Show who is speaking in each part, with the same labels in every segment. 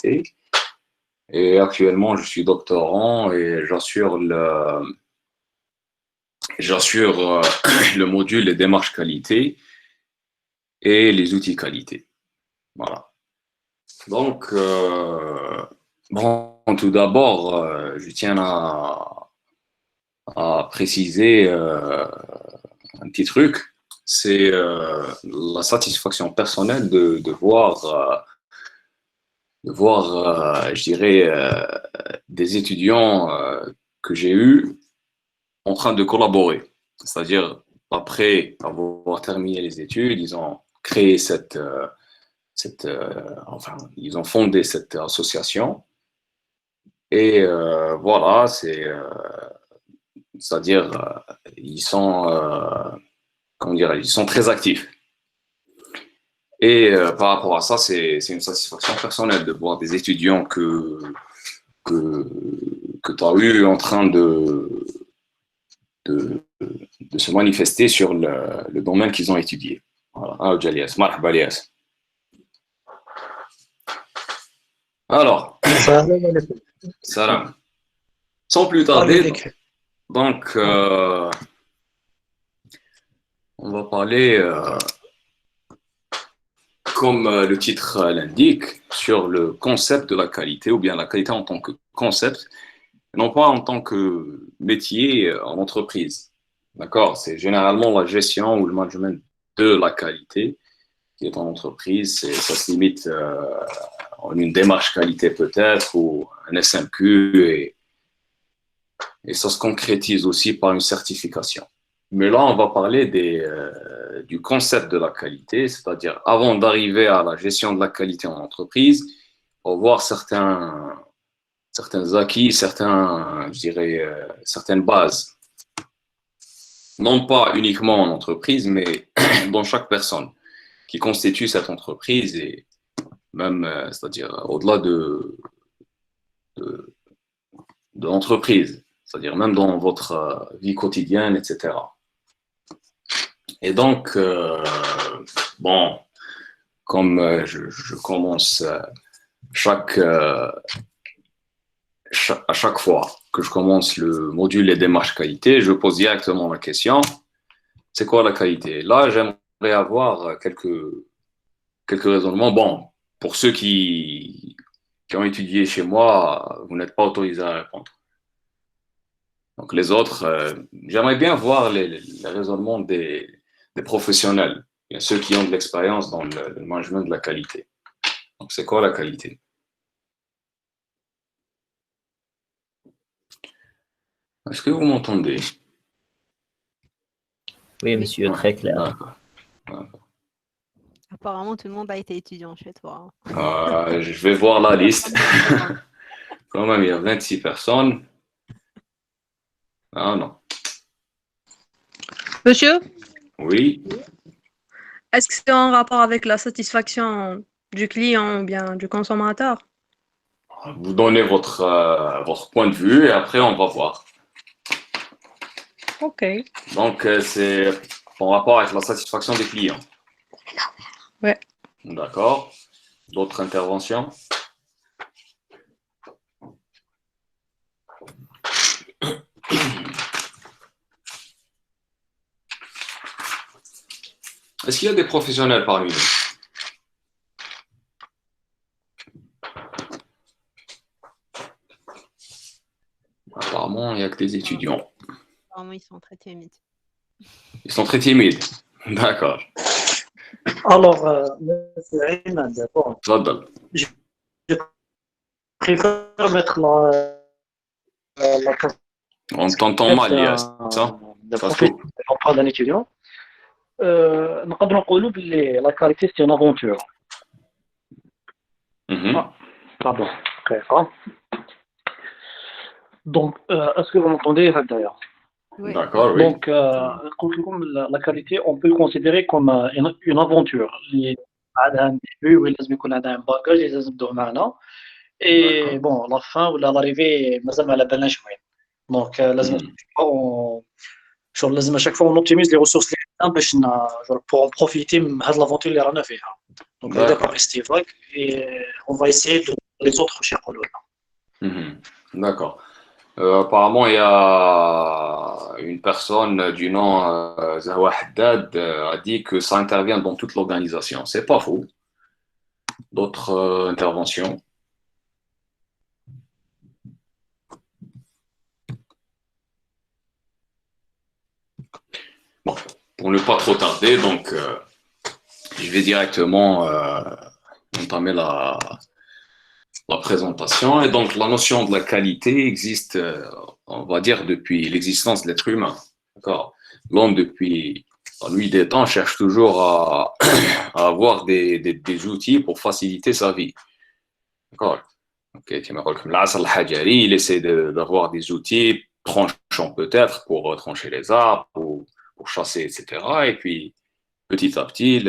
Speaker 1: Et actuellement, je suis doctorant et j'assure le module les démarches qualité et les outils qualité. Voilà. Donc, bon, tout d'abord, je tiens à préciser un petit truc, c'est la satisfaction personnelle de voir, je dirais, des étudiants que j'ai eus en train de collaborer. C'est-à-dire, après avoir terminé les études, ils ont créé enfin, ils ont fondé cette association. Et voilà, c'est-à-dire, ils sont, comment dire, ils sont très actifs. Et par rapport à ça, c'est une satisfaction personnelle de voir des étudiants que tu as eu en train de, de se manifester sur le domaine qu'ils ont étudié. Voilà. Ah, Jalias, marhaba Elias. Alors, salam. Sans plus tarder, donc, on va parler, comme le titre l'indique, sur le concept de la qualité, ou bien la qualité en tant que concept, non pas en tant que métier en entreprise. D'accord? C'est généralement la gestion ou le management de la qualité qui est en entreprise. Ça se limite en une démarche qualité peut-être, ou un SMQ, et ça se concrétise aussi par une certification. Mais là, on va parler du concept de la qualité, c'est-à-dire avant d'arriver à la gestion de la qualité en entreprise, on va voir certains acquis, je dirais, certaines bases. Non pas uniquement en entreprise, mais dans chaque personne qui constitue cette entreprise, et même, c'est-à-dire au-delà de l'entreprise, c'est-à-dire même dans votre vie quotidienne, etc. Et donc, bon, comme je commence à chaque fois que je commence le module les démarches qualité, je pose directement la question, c'est quoi la qualité? Là, j'aimerais avoir quelques raisonnements. Bon, pour ceux qui ont étudié chez moi, vous n'êtes pas autorisé à répondre. Donc les autres, j'aimerais bien voir les raisonnements des professionnels, bien ceux qui ont de l'expérience dans le management de la qualité. Donc c'est quoi la qualité? Est-ce que vous m'entendez?
Speaker 2: Oui, monsieur, très clair.
Speaker 1: D'accord.
Speaker 3: Apparemment, tout le monde a été étudiant chez toi.
Speaker 1: Je vais voir la liste. Quand même, il y a 26 personnes. Ah non.
Speaker 4: Monsieur,
Speaker 1: Oui.
Speaker 4: est-ce que c'est en rapport avec la satisfaction du client ou bien du consommateur?
Speaker 1: Vous donnez votre point de vue et après on va voir.
Speaker 4: Ok.
Speaker 1: Donc c'est en rapport avec la satisfaction des clients.
Speaker 4: Ouais.
Speaker 1: D'accord. D'autres interventions? Est-ce qu'il y a des professionnels parmi nous? Apparemment, il n'y a que des étudiants.
Speaker 3: Apparemment, ils sont très timides.
Speaker 1: Ils sont très timides. D'accord.
Speaker 5: Alors, monsieur Ayman, d'accord.
Speaker 1: Tfaddal.
Speaker 5: Je préfère mettre la casquette
Speaker 1: On t'entend mal, Lias. Ça
Speaker 5: profil de l'emploi d'un étudiant. نقدر نقولوا باللي la qualité c'est une aventure. Pardon. Donc, est-ce que vous m'entendez d'ailleurs?
Speaker 3: Oui.
Speaker 1: D'accord, oui.
Speaker 5: Donc, la qualité, on peut le considérer comme une aventure. Il y a un début, il لازم يكون عندها un bagage, لازم تبدأ معنا. Et bon, la fin ou l'arrivée, مازال ما على بالناش وين. Donc, لازم لازم à chaque fois on optimise les ressources باش pour en profiter de l'aventure اللي رانا فيها. Donc, le départ est vague et on va essayer les autres chez Polo.
Speaker 1: D'accord. Apparemment, il y a une personne du nom Zahwa Haddad a dit que ça intervient dans toute l'organisation. C'est pas faux. D'autres interventions? Bon, pour ne pas trop tarder, donc je vais directement entamer la présentation. Et donc, la notion de la qualité existe, on va dire, depuis l'existence de l'être humain. D'accord. L'homme, depuis la nuit des temps, cherche toujours à avoir des outils pour faciliter sa vie. D'accord. Okay. Il essaie d'avoir des outils tranchants peut-être pour trancher les arbres, pour chasser, etc. Et puis, petit à petit,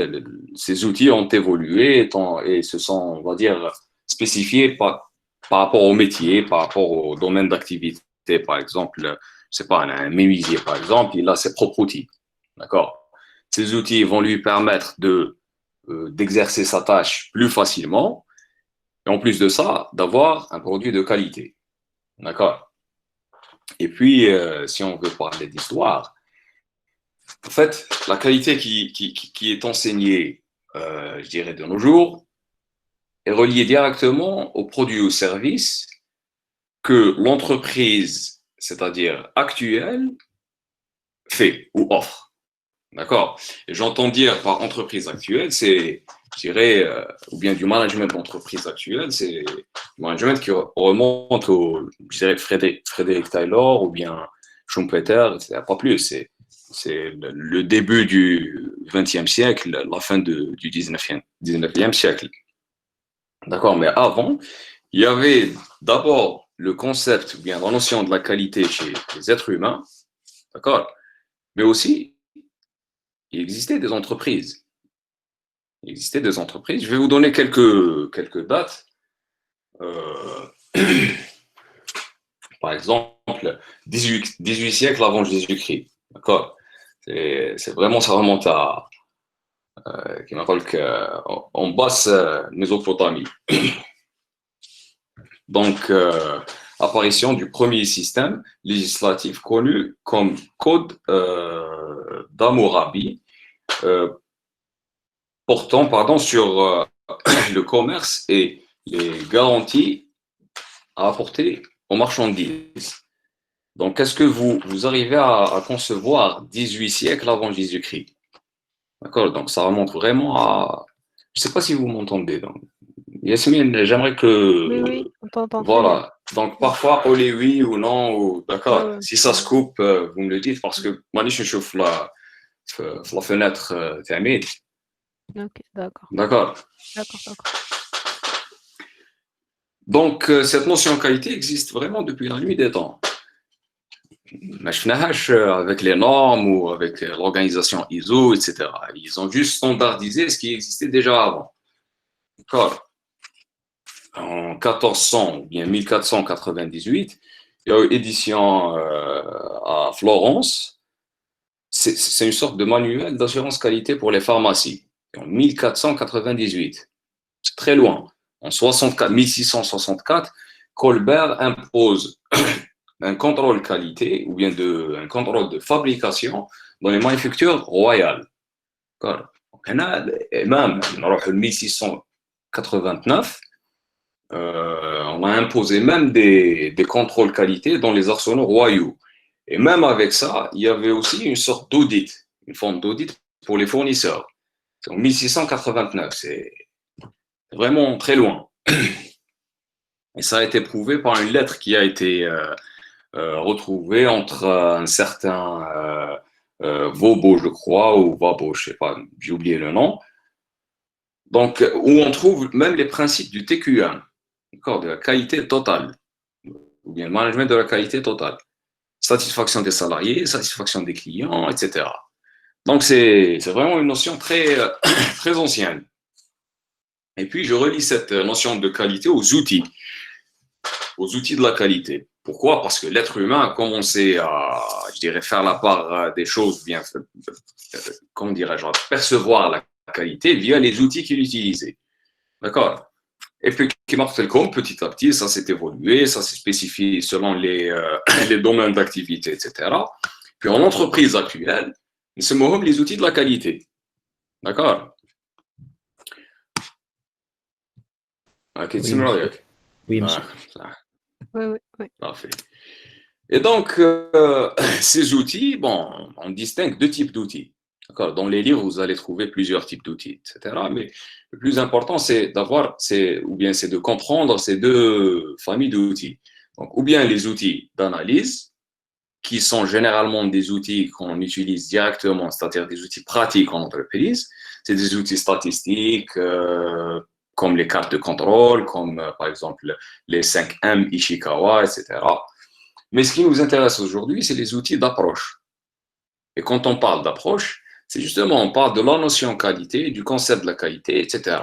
Speaker 1: ces outils ont évolué et se sont, on va dire, spécifiés par rapport au métier, par rapport au domaine d'activité. Par exemple, je sais pas, un menuisier, par exemple, il a ses propres outils. D'accord. Ces outils vont lui permettre d'exercer sa tâche plus facilement. Et en plus de ça, d'avoir un produit de qualité. D'accord. Et puis, si on veut parler d'histoire, en fait, la qualité qui est enseignée, je dirais, de nos jours, est reliée directement aux produits ou services que l'entreprise, c'est-à-dire actuelle, fait ou offre. D'accord. Et j'entends dire par entreprise actuelle, c'est, je dirais, ou bien du management d'entreprise actuelle, c'est du management qui remonte au, je dirais, Frédéric Taylor ou bien Schumpeter, etc. Pas plus. C'est le début du XXe siècle, la fin du XIXe siècle. D'accord. Mais avant, il y avait d'abord le concept, ou bien la notion de la qualité chez les êtres humains. D'accord. Mais aussi, il existait des entreprises. Je vais vous donner quelques dates. Par exemple, 18 siècles avant Jésus-Christ. D'accord. C'est vraiment, ça remonte à en basse Mésopotamie. Donc, apparition du premier système législatif connu comme Code d'Hammurabi, portant sur le commerce et les garanties à apporter aux marchandises. Donc, est-ce que vous arrivez à concevoir 18 siècles avant Jésus-Christ? D'accord, donc ça remonte vraiment à... Je ne sais pas si vous m'entendez. Donc. Yasmine, j'aimerais que...
Speaker 3: Oui, on t'entend très bien.
Speaker 1: Voilà, donc parfois, on est oui ou non, ou... d'accord. Si ça se coupe, vous me le dites, parce que moi, je chauffe la fenêtre terminée.
Speaker 3: Ok, d'accord.
Speaker 1: D'accord. Donc, cette notion de qualité existe vraiment depuis la nuit des temps. Avec les normes ou avec l'organisation ISO, etc. Ils ont juste standardisé ce qui existait déjà avant. D'accord. En 1400 ou bien 1498, il y a eu édition à Florence. C'est une sorte de manuel d'assurance qualité pour les pharmacies. En 1498, c'est très loin. En 1664, Colbert impose un contrôle qualité ou bien un contrôle de fabrication dans les manufactures royales. Et même en 1689, on a imposé même des contrôles qualité dans les arsenaux royaux. Et même avec ça, il y avait aussi une sorte d'audit, une forme d'audit pour les fournisseurs. En 1689, c'est vraiment très loin. Et ça a été prouvé par une lettre qui a été retrouvée entre un certain Vaubo, je crois, ou Vabo, je ne sais pas, j'ai oublié le nom. Donc, où on trouve même les principes du TQM, de la qualité totale, ou bien le management de la qualité totale. Satisfaction des salariés, satisfaction des clients, etc. Donc, c'est vraiment une notion très, très ancienne. Et puis, je relie cette notion de qualité aux outils de la qualité. Pourquoi? Parce que l'être humain a commencé à, je dirais, faire la part des choses, bien, comment dirais-je, à percevoir la qualité via les outils qu'il utilisait. D'accord? Et puis, qui marque le compte, petit à petit, ça s'est évolué, ça s'est spécifié selon les domaines d'activité, etc. Puis, en entreprise actuelle, c'est les outils de la qualité. D'accord? Ok,
Speaker 2: Oui,
Speaker 1: c'est
Speaker 2: monsieur. Oui, monsieur.
Speaker 3: Oui, oui, oui.
Speaker 1: Parfait. Et donc, ces outils, bon, on distingue deux types d'outils. D'accord. Dans les livres, vous allez trouver plusieurs types d'outils, etc. Mais le plus important, c'est d'avoir, c'est de comprendre ces deux familles d'outils. Donc, ou bien les outils d'analyse, qui sont généralement des outils qu'on utilise directement, c'est-à-dire des outils pratiques en entreprise. C'est des outils statistiques, comme les cartes de contrôle, comme par exemple les 5M Ishikawa, etc. Mais ce qui nous intéresse aujourd'hui, c'est les outils d'approche. Et quand on parle d'approche, c'est justement, on parle de la notion qualité, du concept de la qualité, etc.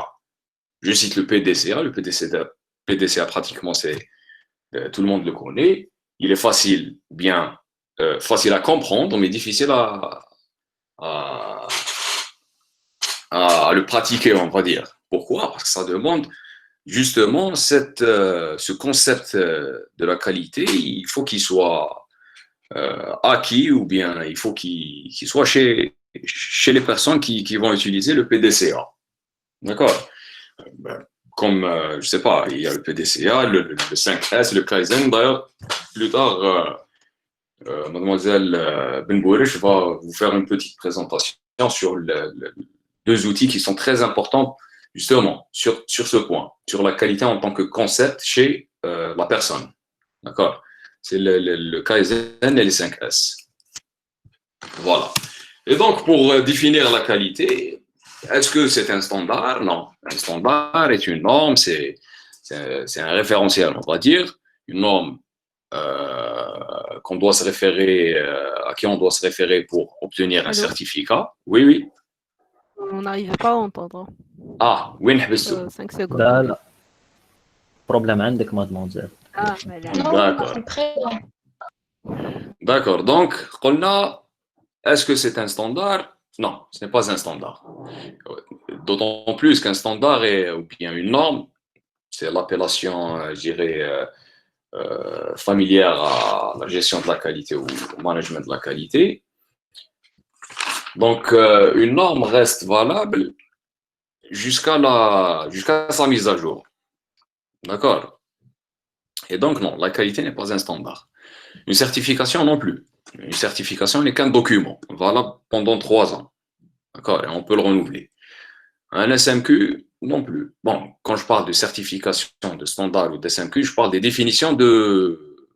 Speaker 1: Je cite le PDCA. Le PDCA pratiquement, tout le monde le connaît. Il est facile, facile à comprendre, mais difficile à, à le pratiquer, on va dire. Pourquoi? Parce que ça demande justement ce concept de la qualité, il faut qu'il soit acquis ou bien il faut qu'il soit chez les personnes qui vont utiliser le PDCA. D'accord? Ben, comme, je sais pas, il y a le PDCA, le 5S, le Kaizen. D'ailleurs, plus tard, mademoiselle Benbourish va vous faire une petite présentation sur deux outils qui sont très importants justement sur ce point, sur la qualité en tant que concept chez la personne. D'accord? C'est le Kaizen et les 5S. Voilà. Et donc, pour définir la qualité, est-ce que c'est un standard? Non. Un standard est une norme, c'est un référentiel, on va dire, une norme qu'on doit se référer, à qui on doit se référer pour obtenir un
Speaker 3: Allô?
Speaker 1: certificat. Oui, oui.
Speaker 3: On n'arrive pas à entendre.
Speaker 1: Ah, وين حبستوا؟
Speaker 3: 5 secondes.
Speaker 2: لا لا problème عندك mademoiselle.
Speaker 3: Ah, mais là,
Speaker 1: D'accord. D'accord. Donc, قلنا, est-ce que c'est un standard? Non, ce n'est pas un standard. D'autant plus qu'un standard est, ou bien une norme, c'est l'appellation, je dirais, familière à la gestion de la qualité ou au management de la qualité. Donc, une norme reste valable jusqu'à sa mise à jour. D'accord? Et donc, non, la qualité n'est pas un standard. Une certification non plus. Une certification n'est qu'un document, valable pendant 3 ans. D'accord? Et on peut le renouveler. Un SMQ, non plus. Bon, quand je parle de certification, de standard ou d'SMQ, je parle des définitions de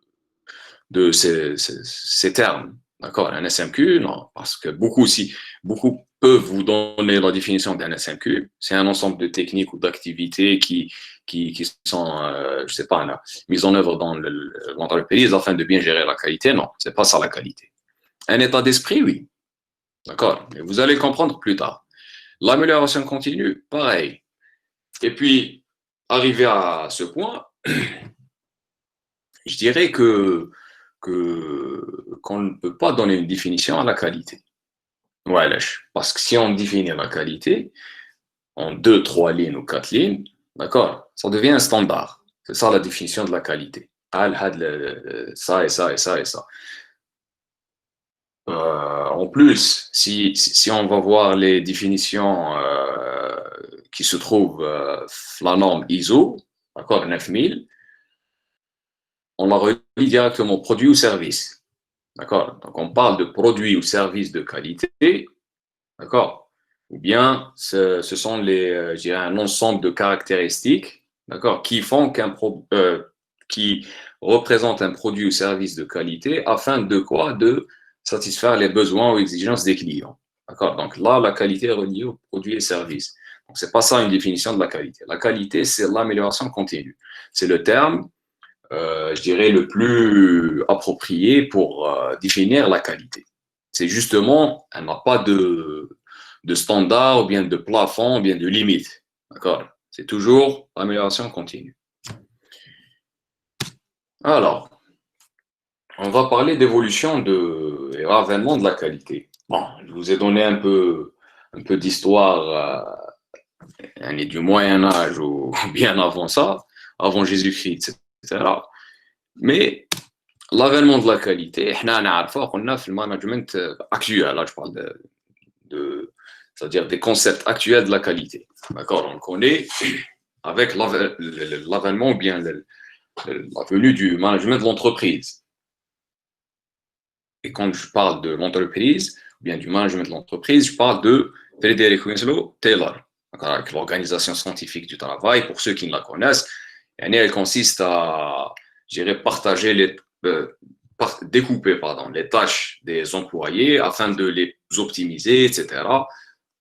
Speaker 1: ces termes. D'accord? Un SMQ, non, parce que beaucoup peuvent vous donner la définition d'un SMQ. C'est un ensemble de techniques ou d'activités qui sont, je sais pas, là, mises en œuvre dans l'entreprise afin de bien gérer la qualité. Non, c'est pas ça la qualité. Un état d'esprit, oui. D'accord? Mais vous allez comprendre plus tard. L'amélioration continue, pareil. Et puis, arrivé à ce point, je dirais qu'on ne peut pas donner une définition à la qualité. Voilà, parce que si on définit la qualité en 2, 3 lignes ou 4 lignes, d'accord, ça devient un standard. C'est ça la définition de la qualité. Ça et ça et ça et ça. En plus, si on va voir les définitions qui se trouvent la norme ISO, d'accord, 9000, on la relie directement produit ou service. D'accord? Donc, on parle de produit ou service de qualité. D'accord? Ou bien, ce sont je dirais, un ensemble de caractéristiques, d'accord, qui représentent un produit ou service de qualité afin de quoi? De satisfaire les besoins ou exigences des clients. D'accord? Donc là, la qualité est reliée aux produits et services. Donc, c'est pas ça une définition de la qualité. La qualité, c'est l'amélioration continue. C'est le terme je dirais, le plus approprié pour définir la qualité. C'est justement, elle n'a pas de standard, ou bien de plafond, ou bien de limite. D'accord? C'est toujours amélioration continue. Alors, on va parler d'évolution et avènement de la qualité. Bon, je vous ai donné un peu d'histoire du Moyen Âge ou bien avant ça, avant Jésus-Christ, etc. Mais l'avènement de la qualité, on a le management actuel, là je parle c'est-à-dire des concepts actuels de la qualité. D'accord? On connaît avec l'avènement ou bien la venue du management de l'entreprise. Et quand je parle de l'entreprise, ou bien du management de l'entreprise, je parle de Frederick Winslow Taylor, avec l'organisation scientifique du travail. Pour ceux qui ne la connaissent, elle consiste à, je dirais, découper les tâches des employés afin de les optimiser, etc.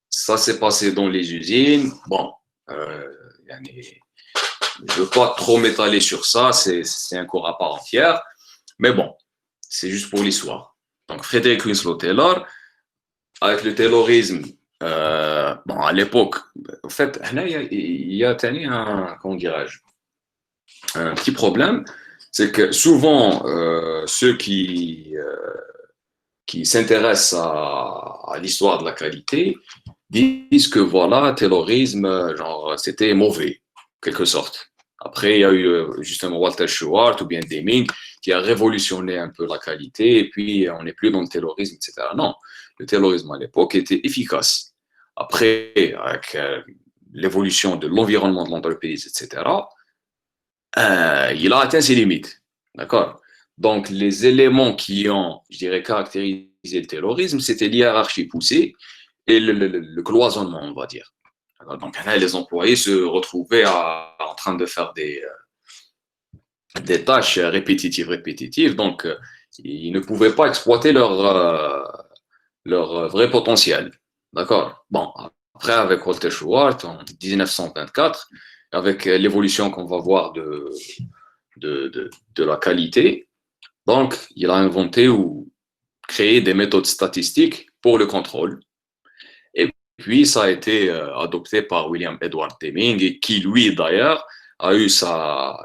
Speaker 1: Ça s'est passé dans les usines. Bon, je ne veux pas trop m'étaler sur ça, c'est un cours à part entière. Mais bon, c'est juste pour l'histoire. Donc, Frederick Winslow Taylor, avec le taylorisme, à l'époque, en fait, il y a comment dirais-je, un petit problème, c'est que souvent, ceux qui s'intéressent à l'histoire de la qualité disent que voilà, taylorisme, genre, c'était mauvais, en quelque sorte. Après, il y a eu justement Walter Shewhart ou bien Deming qui a révolutionné un peu la qualité et puis on n'est plus dans le taylorisme, etc. Non, le taylorisme à l'époque était efficace. Après, avec l'évolution de l'environnement de l'entreprise, etc., il a atteint ses limites. D'accord? Donc, les éléments qui ont, je dirais, caractérisé le taylorisme, c'était l'hiérarchie poussée et le cloisonnement, on va dire. Donc, les employés se retrouvaient en train de faire des tâches répétitives. Donc, ils ne pouvaient pas exploiter leur vrai potentiel. D'accord? Bon, après, avec Walter Shewhart, en 1924, avec l'évolution qu'on va voir de la qualité, donc, il a inventé ou créé des méthodes statistiques pour le contrôle. Et puis, ça a été adopté par William Edward Deming, et qui, lui, d'ailleurs, a eu sa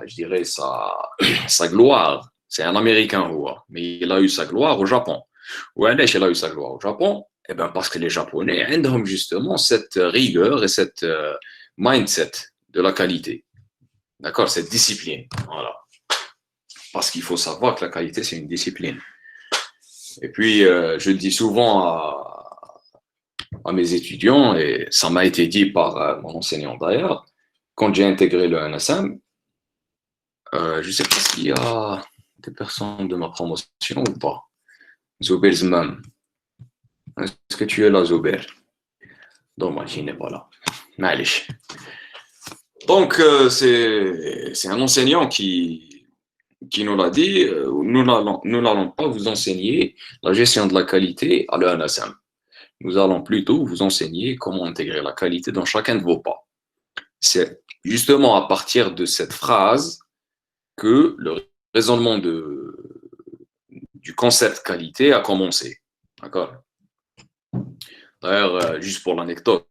Speaker 1: gloire. C'est un Américain, mais il a eu sa gloire au Japon. Où il a eu sa gloire au Japon? Eh bien, parce que les Japonais ont justement cette rigueur et cette mindset de la qualité. D'accord? Cette discipline. Voilà. Parce qu'il faut savoir que la qualité, c'est une discipline. Et puis, je dis souvent à mes étudiants, et ça m'a été dit par mon enseignant d'ailleurs, quand j'ai intégré le NSM, je ne sais pas s'il y a des personnes de ma promotion ou pas. Zouber Zman. Est-ce que tu es là, Zouber? Dommage, il n'est pas là. Malish. Donc, c'est un enseignant qui nous l'a dit, nous n'allons pas vous enseigner la gestion de la qualité à l'ENSM. Nous allons plutôt vous enseigner comment intégrer la qualité dans chacun de vos pas. C'est justement à partir de cette phrase que le raisonnement du concept qualité a commencé. D'accord? D'ailleurs, juste pour l'anecdote,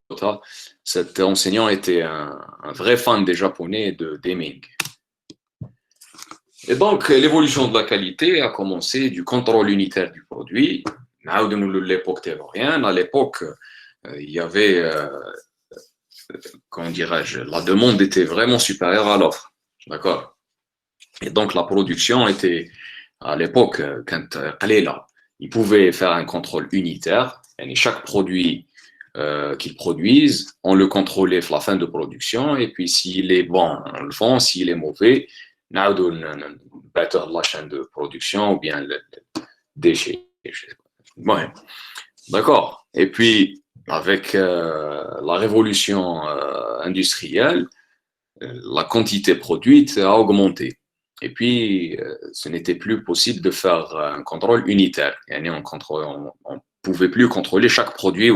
Speaker 1: cet enseignant était un vrai fan des Japonais de Deming. Et donc, l'évolution de la qualité a commencé du contrôle unitaire du produit. À l'époque taylorienne, à l'époque, il y avait, comment dirais-je, la demande était vraiment supérieure à l'offre. D'accord? Et donc, la production était, à l'époque, quand ils pouvaient faire un contrôle unitaire. Et chaque produit qu'ils produisent, on le contrôlait à la fin de production. Et puis, s'il est bon, on le vend. S'il est mauvais, on better la chaîne de production ou bien le déchet. Ouais. D'accord. Et puis, avec la révolution industrielle, la quantité produite a augmenté. Et puis, ce n'était plus possible de faire un contrôle unitaire. On ne pouvait plus contrôler chaque produit.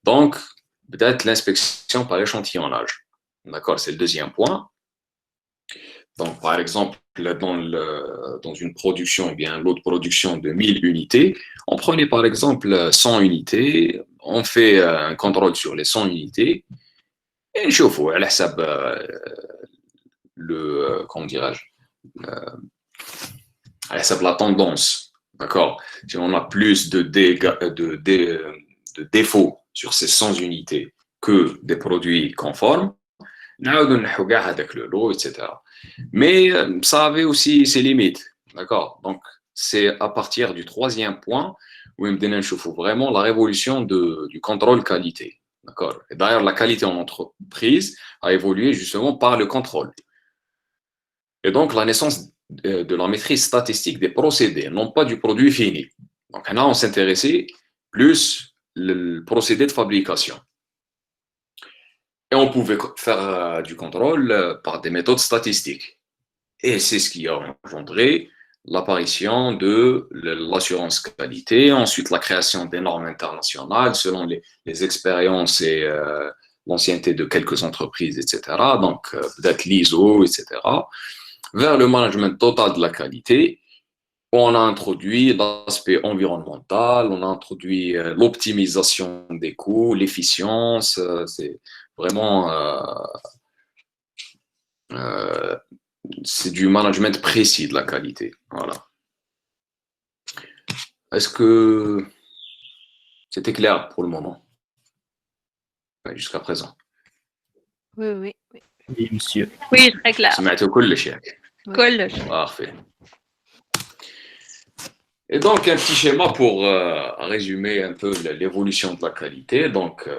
Speaker 1: Donc, peut-être l'inspection par échantillonnage. D'accord, c'est le deuxième point. Donc, par exemple, dans une production, eh bien, l'autre production de 1000 unités, on prenait par exemple 100 unités, on fait un contrôle sur les 100 unités, et je vois, comment dirais-je, la tendance, d'accord? Si on a plus de défauts sur ces 100 unités que des produits conformes, avec le lot, etc. Mais ça avait aussi ses limites. D'accord? Donc, c'est à partir du troisième point où il faut vraiment la révolution du contrôle qualité. D'accord? Et d'ailleurs, la qualité en entreprise a évolué justement par le contrôle. Et donc, la naissance de la maîtrise statistique des procédés, non pas du produit fini. Donc, là, on s'intéressait plus le procédé de fabrication. Et on pouvait faire du contrôle par des méthodes statistiques. Et c'est ce qui a engendré l'apparition de l'assurance qualité, ensuite la création des normes internationales selon les expériences et l'ancienneté de quelques entreprises, etc. Donc, peut-être l'ISO, etc. Vers le management total de la qualité, on a introduit l'aspect environnemental, on a introduit l'optimisation des coûts, l'efficience, c'est vraiment c'est du management précis de la qualité. Voilà. Est-ce que c'était clair pour le moment? Jusqu'à présent.
Speaker 3: Oui, oui, oui.
Speaker 2: Oui, monsieur.
Speaker 4: Oui, très clair.
Speaker 1: سمعتوا كل شيء.
Speaker 4: كلش.
Speaker 1: Parfait. Et donc, un petit schéma pour résumer un peu l'évolution de la qualité. Donc,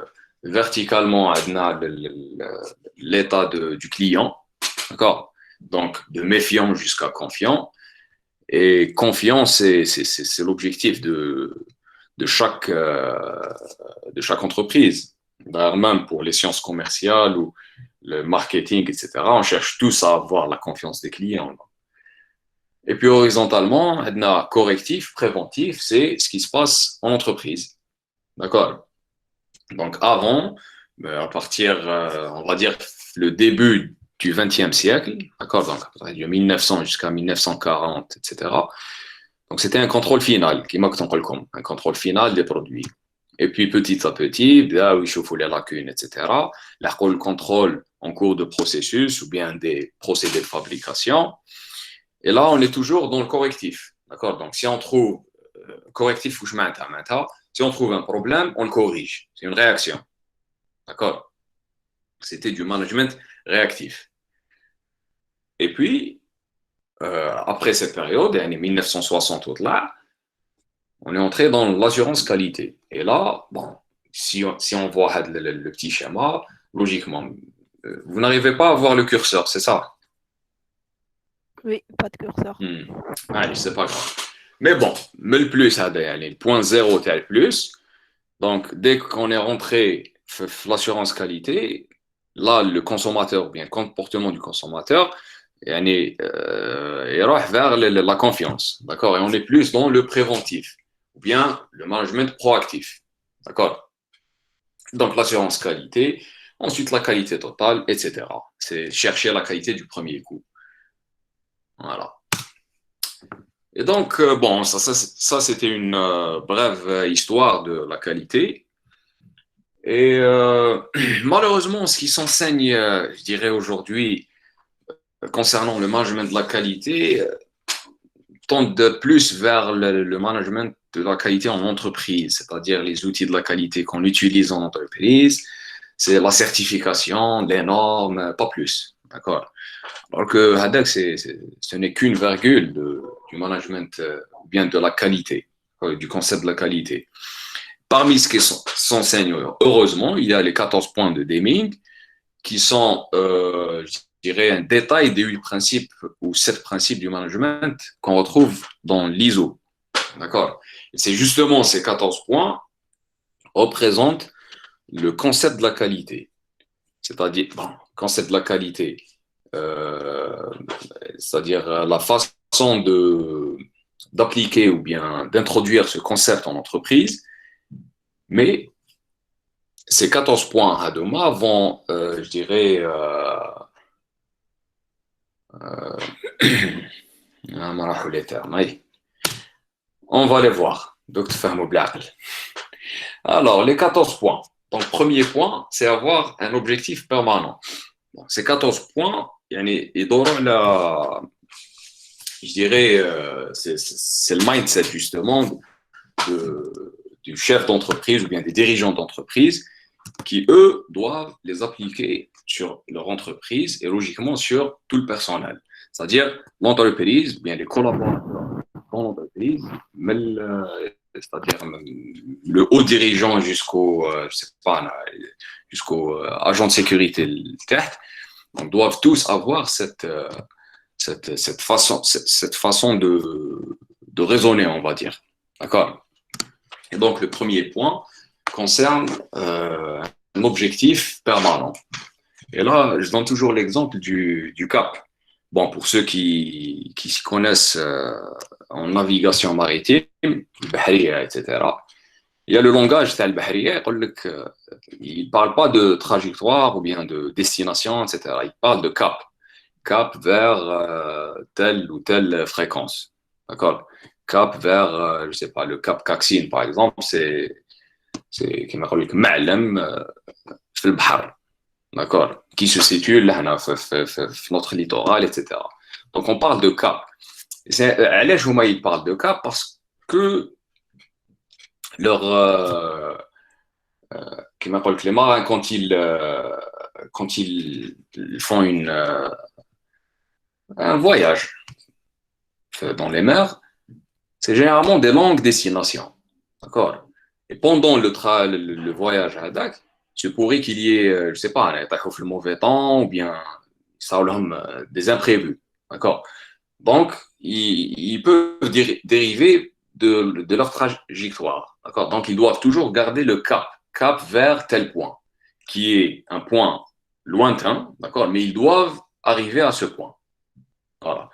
Speaker 1: verticalement, on a l'état du client. D'accord? Donc, de méfiant jusqu'à confiant. Et confiant, c'est l'objectif de chaque entreprise. D'ailleurs, même pour les sciences commerciales ou le marketing, etc., on cherche tous à avoir la confiance des clients. Et puis, horizontalement, on a correctif, préventif, c'est ce qui se passe en entreprise. D'accord? Donc, avant, à partir, on va dire, le début du XXe siècle, d'accord, donc de 1900 jusqu'à 1940, etc. Donc, c'était un contrôle final, un contrôle final des produits. Et puis, petit à petit, là où il faut les lacunes, etc., le contrôle en cours de processus ou bien des procédés de fabrication. Et là, on est toujours dans le correctif. D'accord? Donc, si on trouve correctif, si on trouve un problème, on le corrige. C'est une réaction. D'accord? C'était du management réactif. Et puis, après cette période, en 1960, là, on est entré dans l'assurance qualité. Et là, bon, si on voit le petit schéma, logiquement, vous n'arrivez pas à voir le curseur, c'est ça?
Speaker 3: Oui, pas de curseur.
Speaker 1: Allez, c'est pas grave. Mais bon, mais le plus, le point 0 c'est le plus. Donc, dès qu'on est rentré l'assurance qualité, là, le consommateur, ou bien le comportement du consommateur, il va vers la confiance. D'accord? Et on est plus dans le préventif, ou bien le management proactif. D'accord? Donc, l'assurance qualité, ensuite la qualité totale, etc. C'est chercher la qualité du premier coup. Voilà. Et donc, bon, ça c'était une brève histoire de la qualité. Et malheureusement, ce qui s'enseigne, je dirais aujourd'hui, concernant le management de la qualité, tend de plus vers le management de la qualité en entreprise, c'est-à-dire les outils de la qualité qu'on utilise en entreprise, c'est la certification, les normes, pas plus. D'accord? Alors que Hadak, ce n'est qu'une virgule du management ou bien de la qualité, du concept de la qualité. Parmi ce qui s'enseigne, heureusement, il y a les 14 points de Deming qui sont, je dirais, un détail des 8 principes ou 7 principes du management qu'on retrouve dans l'ISO. D'accord? Et c'est justement ces 14 points représentent le concept de la qualité. C'est-à-dire, bon, concept de la qualité, c'est-à-dire la façon d'appliquer ou bien d'introduire ce concept en entreprise, mais ces 14 points Hadoma vont, je dirais, on va les voir. Donc, alors, les 14 points. Donc, premier point, c'est avoir un objectif permanent. Bon, ces 14 points, je dirais, c'est le mindset justement du chef d'entreprise ou bien des dirigeants d'entreprise qui, eux, doivent les appliquer sur leur entreprise et logiquement sur tout le personnel. C'est-à-dire l'entreprise, bien les collaborateurs dans l'entreprise, c'est-à-dire le haut dirigeant jusqu'au, je sais pas, jusqu'au agent de sécurité, donc doivent tous avoir cette façon de raisonner, on va dire. D'accord? Et donc, le premier point concerne un objectif permanent. Et là, je donne toujours l'exemple du cap. Bon, pour ceux qui s'y connaissent en navigation maritime, le bahriya, etc., il y a le langage de bahriya, il ne parle pas de trajectoire ou bien de destination, etc. Il parle de cap. Cap vers telle ou telle fréquence. D'accord? Cap vers, je ne sais pas, le cap Caxine, par exemple, c'est comme on dit, Ma'lem, في البحر. D'accord? Qui se situe là, notre littoral, etc. Donc, on parle de cap. Ils parlent de cap parce que leur, les marins, quand ils font un voyage dans les mers, c'est généralement des longues destinations. D'accord? Et pendant le voyage à Dak, c'est pourrait qu'il y ait, je ne sais pas, le mauvais temps ou bien ça des imprévus. D'accord? Donc, ils peuvent dériver de leur trajectoire. D'accord? Donc, ils doivent toujours garder le cap vers tel point, qui est un point lointain, d'accord? Mais ils doivent arriver à ce point. Voilà.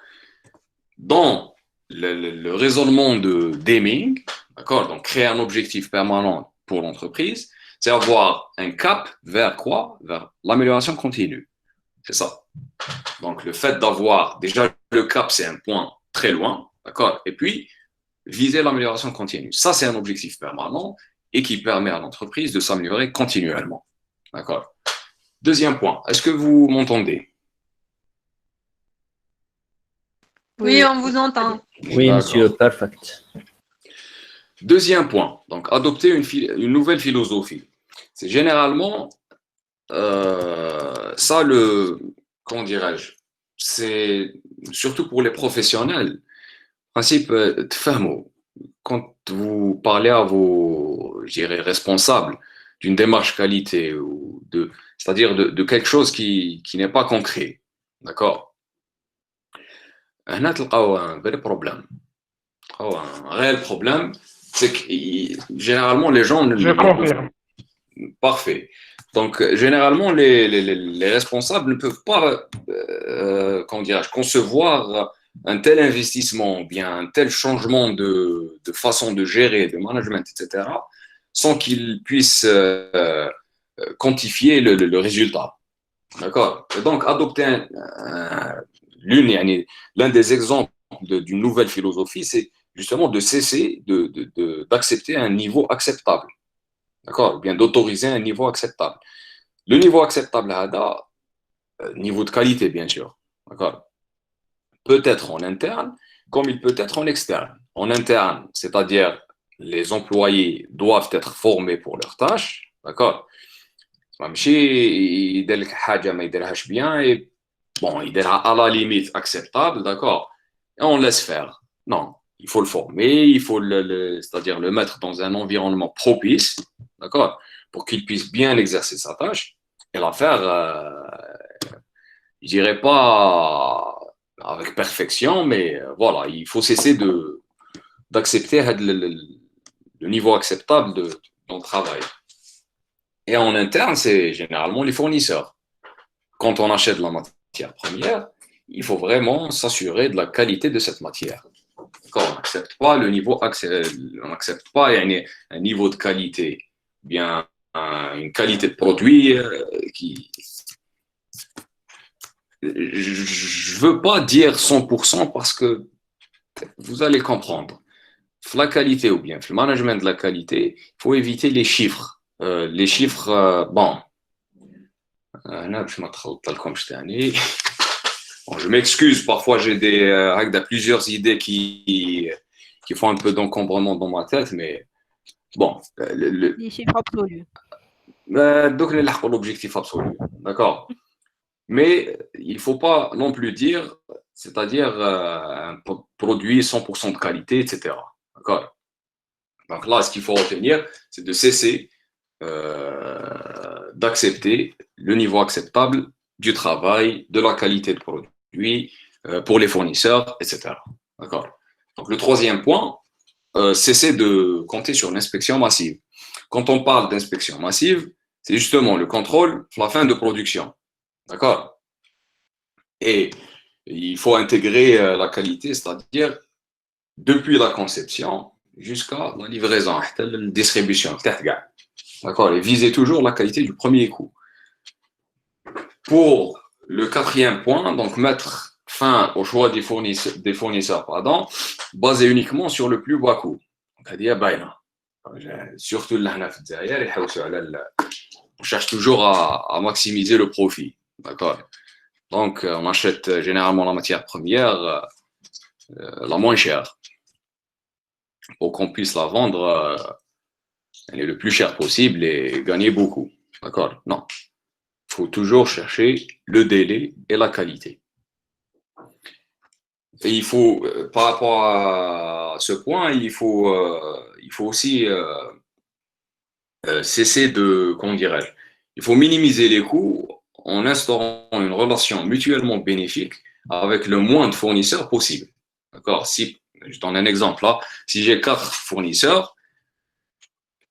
Speaker 1: Dans le raisonnement de Deming, d'accord? Donc, créer un objectif permanent pour l'entreprise, c'est avoir un cap vers quoi? Vers l'amélioration continue. C'est ça. Donc, le fait d'avoir déjà le cap, c'est un point très loin, d'accord? Et puis, viser l'amélioration continue. Ça, c'est un objectif permanent et qui permet à l'entreprise de s'améliorer continuellement. D'accord? Deuxième point. Est-ce que vous m'entendez?
Speaker 4: Oui, on vous entend.
Speaker 2: Oui, monsieur, perfect.
Speaker 1: Deuxième point, donc adopter une nouvelle philosophie. C'est généralement ça comment dirais-je, c'est surtout pour les professionnels. Principe tfahmou. Quand vous parlez à vos, je dirais, responsables d'une démarche qualité ou c'est-à-dire de quelque chose qui n'est pas concret, d'accord? هنا تلقاو un vrai problème. Un réel problème, c'est que généralement les gens
Speaker 5: Je confirme.
Speaker 1: Parfait. Donc, généralement, les responsables ne peuvent pas, comment dirais-je, concevoir un tel investissement, bien un tel changement de façon de gérer, de management, etc., sans qu'ils puissent quantifier le résultat. D'accord? Et donc, adopter l'un des exemples d'une nouvelle philosophie, c'est justement de cesser d'accepter un niveau acceptable. D'accord? Ou bien d'autoriser un niveau acceptable. Le niveau acceptable, niveau de qualité, bien sûr. D'accord? Peut être en interne, comme il peut être en externe. En interne, c'est-à-dire les employés doivent être formés pour leurs tâches. D'accord? Il bien et bon, il est à la limite acceptable, d'accord? Et on laisse faire. Non, il faut le former, il faut c'est-à-dire le mettre dans un environnement propice, d'accord? Pour qu'il puisse bien exercer sa tâche et la faire, je dirais pas avec perfection, mais voilà, il faut cesser d'accepter le niveau acceptable de ton travail. Et en interne, c'est généralement les fournisseurs. Quand on achète la matière première, il faut vraiment s'assurer de la qualité de cette matière. D'accord, on n'accepte pas on n'accepte pas un niveau de qualité, bien une qualité de produit qui. Je ne veux pas dire 100% parce que vous allez comprendre. La qualité ou bien le management de la qualité, il faut éviter les chiffres. Les chiffres, bon, je m'excuse, parfois j'ai plusieurs idées qui font un peu d'encombrement dans ma tête, mais bon.
Speaker 3: Les chiffres absolus.
Speaker 1: Donc, l'objectif absolu. D'accord. Mais il ne faut pas non plus dire, c'est-à-dire un produit 100% de qualité, etc. D'accord. Donc là, ce qu'il faut retenir, c'est de cesser d'accepter le niveau acceptable du travail, de la qualité de produit pour les fournisseurs, etc. D'accord. Donc le troisième point, cesser de compter sur l'inspection massive. Quand on parle d'inspection massive, c'est justement le contrôle de la fin de production. D'accord. Et il faut intégrer la qualité, c'est-à-dire depuis la conception jusqu'à la livraison, la distribution. D'accord. Et viser toujours la qualité du premier coup. Pour le quatrième point, donc mettre fin au choix des fournisseurs, basé uniquement sur le plus bas coût. C'est-à-dire, surtout on cherche toujours à maximiser le profit. D'accord. Donc, on achète généralement la matière première la moins chère pour qu'on puisse la vendre le plus cher possible et gagner beaucoup. D'accord. Non. Il faut toujours chercher le délai et la qualité. Et il faut, par rapport à ce point, il faut aussi cesser de, comment dirais-je, il faut minimiser les coûts en instaurant une relation mutuellement bénéfique avec le moins de fournisseurs possible. D'accord. Si, je donne un exemple là, si j'ai 4 fournisseurs,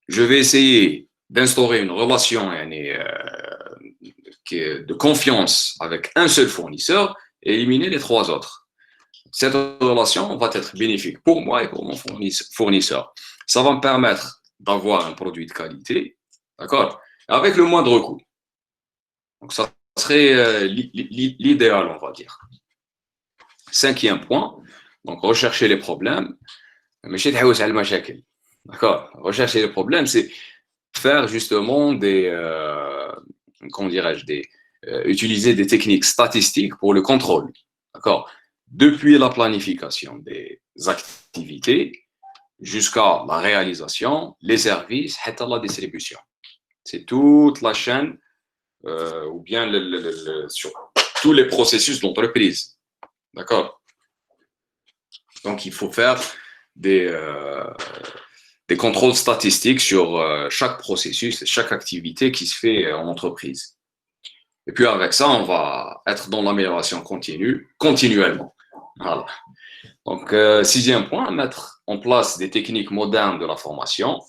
Speaker 1: je vais essayer d'instaurer une relation de confiance avec un seul fournisseur et éliminer les 3 autres. Cette relation va être bénéfique pour moi et pour mon fournisseur. Ça va me permettre d'avoir un produit de qualité, d'accord, avec le moindre coût. Donc, ça serait l'idéal, on va dire. Cinquième point, donc rechercher les problèmes. D'accord. Rechercher les problèmes, c'est faire justement comment dirais-je, utiliser des techniques statistiques pour le contrôle. D'accord. Depuis la planification des activités jusqu'à la réalisation, les services, et la distribution. C'est toute la chaîne ou bien sur tous les processus d'entreprise. D'accord. Donc, il faut faire des contrôles statistiques sur chaque processus et chaque activité qui se fait en entreprise. Et puis, avec ça, on va être dans l'amélioration continuellement. Voilà. Donc, sixième point, mettre en place des techniques modernes de la formation.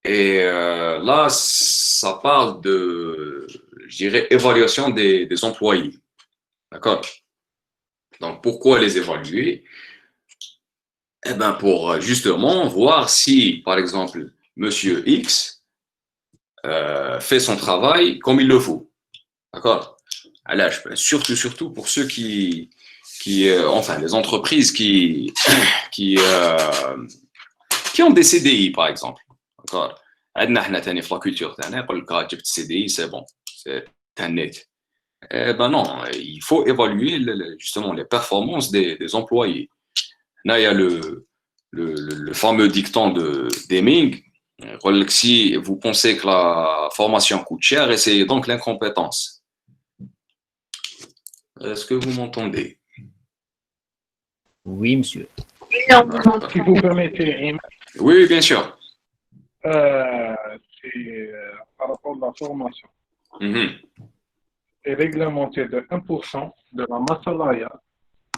Speaker 1: Et là, ça parle de, je dirais, évaluation des employés. D'accord. Donc, pourquoi les évaluer? Eh bien, pour justement voir si, par exemple, Monsieur X fait son travail comme il le faut. D'accord. Alors, surtout pour ceux enfin, les entreprises qui ont des CDI, par exemple. D'accord. La culture, le CDI, c'est bon, c'est un net. Eh ben non, il faut évaluer justement les performances des employés. Là, il y a le fameux dicton de Deming. Si vous pensez que la formation coûte cher, essayez donc l'incompétence. Est-ce que vous m'entendez?
Speaker 2: Oui, monsieur.
Speaker 5: Si vous permettez,
Speaker 1: Oui, bien sûr.
Speaker 5: c'est par rapport à la formation. C'est réglementé de 1% de la masse salariale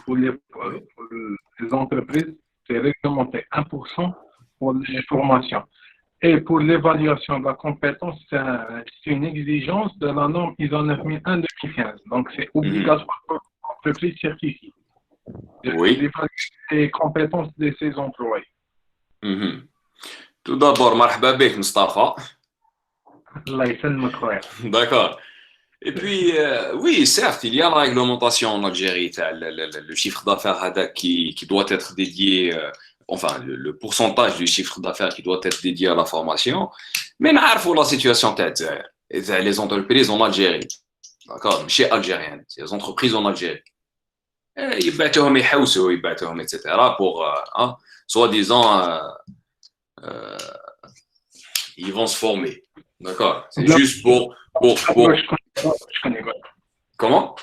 Speaker 5: pour les entreprises. C'est réglementé 1% pour les formations. Et pour l'évaluation de la compétence, c'est une exigence de la norme ISO 9001 2015. Donc, c'est obligatoire pour l'entreprise certifiée.
Speaker 1: Oui.
Speaker 5: D'évaluer les compétences de ses employés.
Speaker 1: Tout d'abord, marhaba bek, Mustafa.
Speaker 5: Allah يسلمك خويا.
Speaker 1: D'accord. Et puis, oui, certes, il y a la réglementation en Algérie, le chiffre d'affaires qui doit être dédié, enfin, le pourcentage du chiffre d'affaires qui doit être dédié à la formation. Mais nous avons la situation les entreprises en Algérie. D'accord, chez Algériennes, c'est les entreprises en Algérie. Ils battent etc. pour, soi-disant, ils vont se former. D'accord. C'est
Speaker 6: لا
Speaker 1: juste pour...
Speaker 6: نهضروا شكون يقول
Speaker 1: Comment?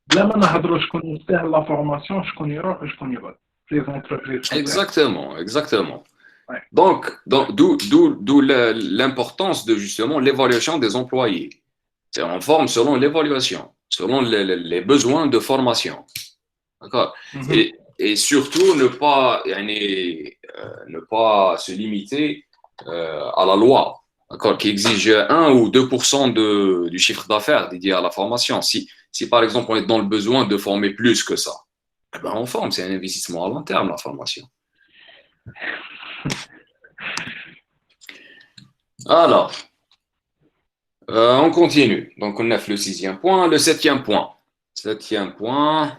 Speaker 6: بلا ما نهضروا شكون يستاهل لا فورماسيون شكون يروح وشكون يقعد في زونتربريز
Speaker 1: Exactement, exactement.
Speaker 6: Ouais.
Speaker 1: Donc d'où l'importance de justement l'évaluation des employés. On forme selon l'évaluation, selon les besoins de formation. D'accord. Et surtout ne pas se limiter à la loi, d'accord, qui exige 1 ou 2% du chiffre d'affaires dédié à la formation. Si par exemple on est dans le besoin de former plus que ça, eh ben on forme, c'est un investissement à long terme la formation. Alors, on continue. Donc on a fait le 6e point, le 7e point. 7e point,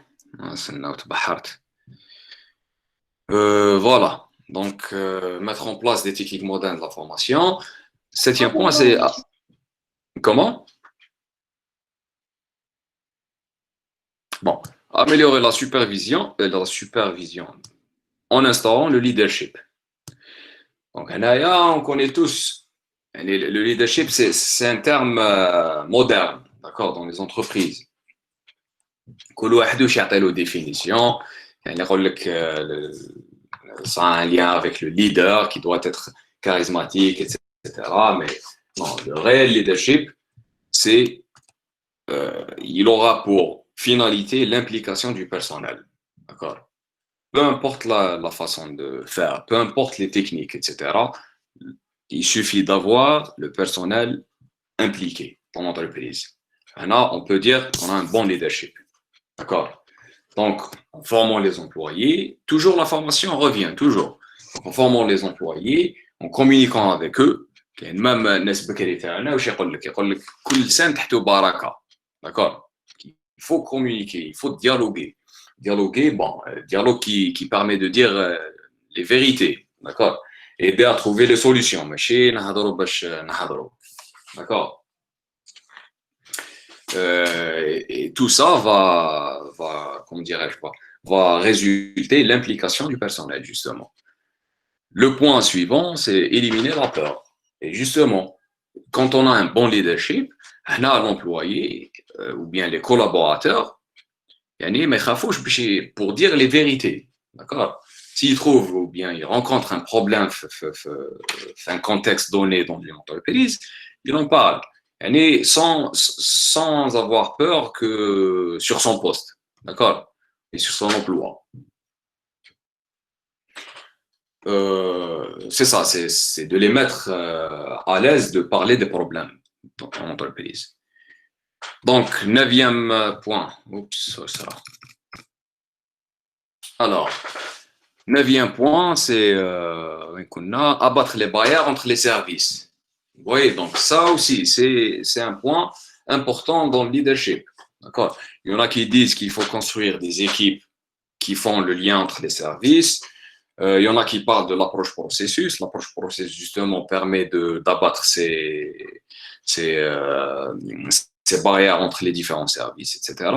Speaker 1: voilà. Donc, mettre en place des techniques modernes de la formation. 7e point, c'est... Comment? Bon, améliorer la supervision en instaurant le leadership. Donc, on connaît tous, le leadership, c'est un terme moderne, d'accord, dans les entreprises. كل واحد واش يعطي له définition. يعني يقول لك ça a un lien avec le leader qui doit être charismatique, etc. Mais non, le réel leadership, il aura pour finalité l'implication du personnel. D'accord? Peu importe la façon de faire, peu importe les techniques, etc. Il suffit d'avoir le personnel impliqué dans l'entreprise. Là, on peut dire qu'on a un bon leadership. D'accord? Donc, en formant les employés, toujours la formation revient, toujours. Donc, en formant les employés, en communiquant avec eux, même الناس بكري تاعنا واش يقول لك كل سنه تحته بركه. D'accord? Il faut communiquer, il faut dialoguer. Bon, dialogue qui permet de dire les vérités, d'accord? Aider à trouver les solutions. ماشي نهضروا باش نهضروا. D'accord? Et tout ça comment dirais-je pas, va résulter l'implication du personnel, justement. Le point suivant, c'est éliminer la peur. Et justement, quand on a un bon leadership, l'employé ou bien les collaborateurs, pour dire les vérités. D'accord? S'ils trouvent ou bien ils rencontrent un problème, un contexte donné dans une entreprise, ils en parlent. Sans avoir peur que sur son poste, d'accord, et sur son emploi. C'est ça, c'est de les mettre à l'aise de parler des problèmes en entreprise. Donc, 9e point. Ça. Alors, 9e point, c'est abattre les barrières entre les services. Vous voyez, donc ça aussi, c'est un point important dans le leadership. D'accord? Il y en a qui disent qu'il faut construire des équipes qui font le lien entre les services. Il y en a qui parlent de l'approche processus. L'approche processus, justement, permet d'abattre ces barrières entre les différents services, etc.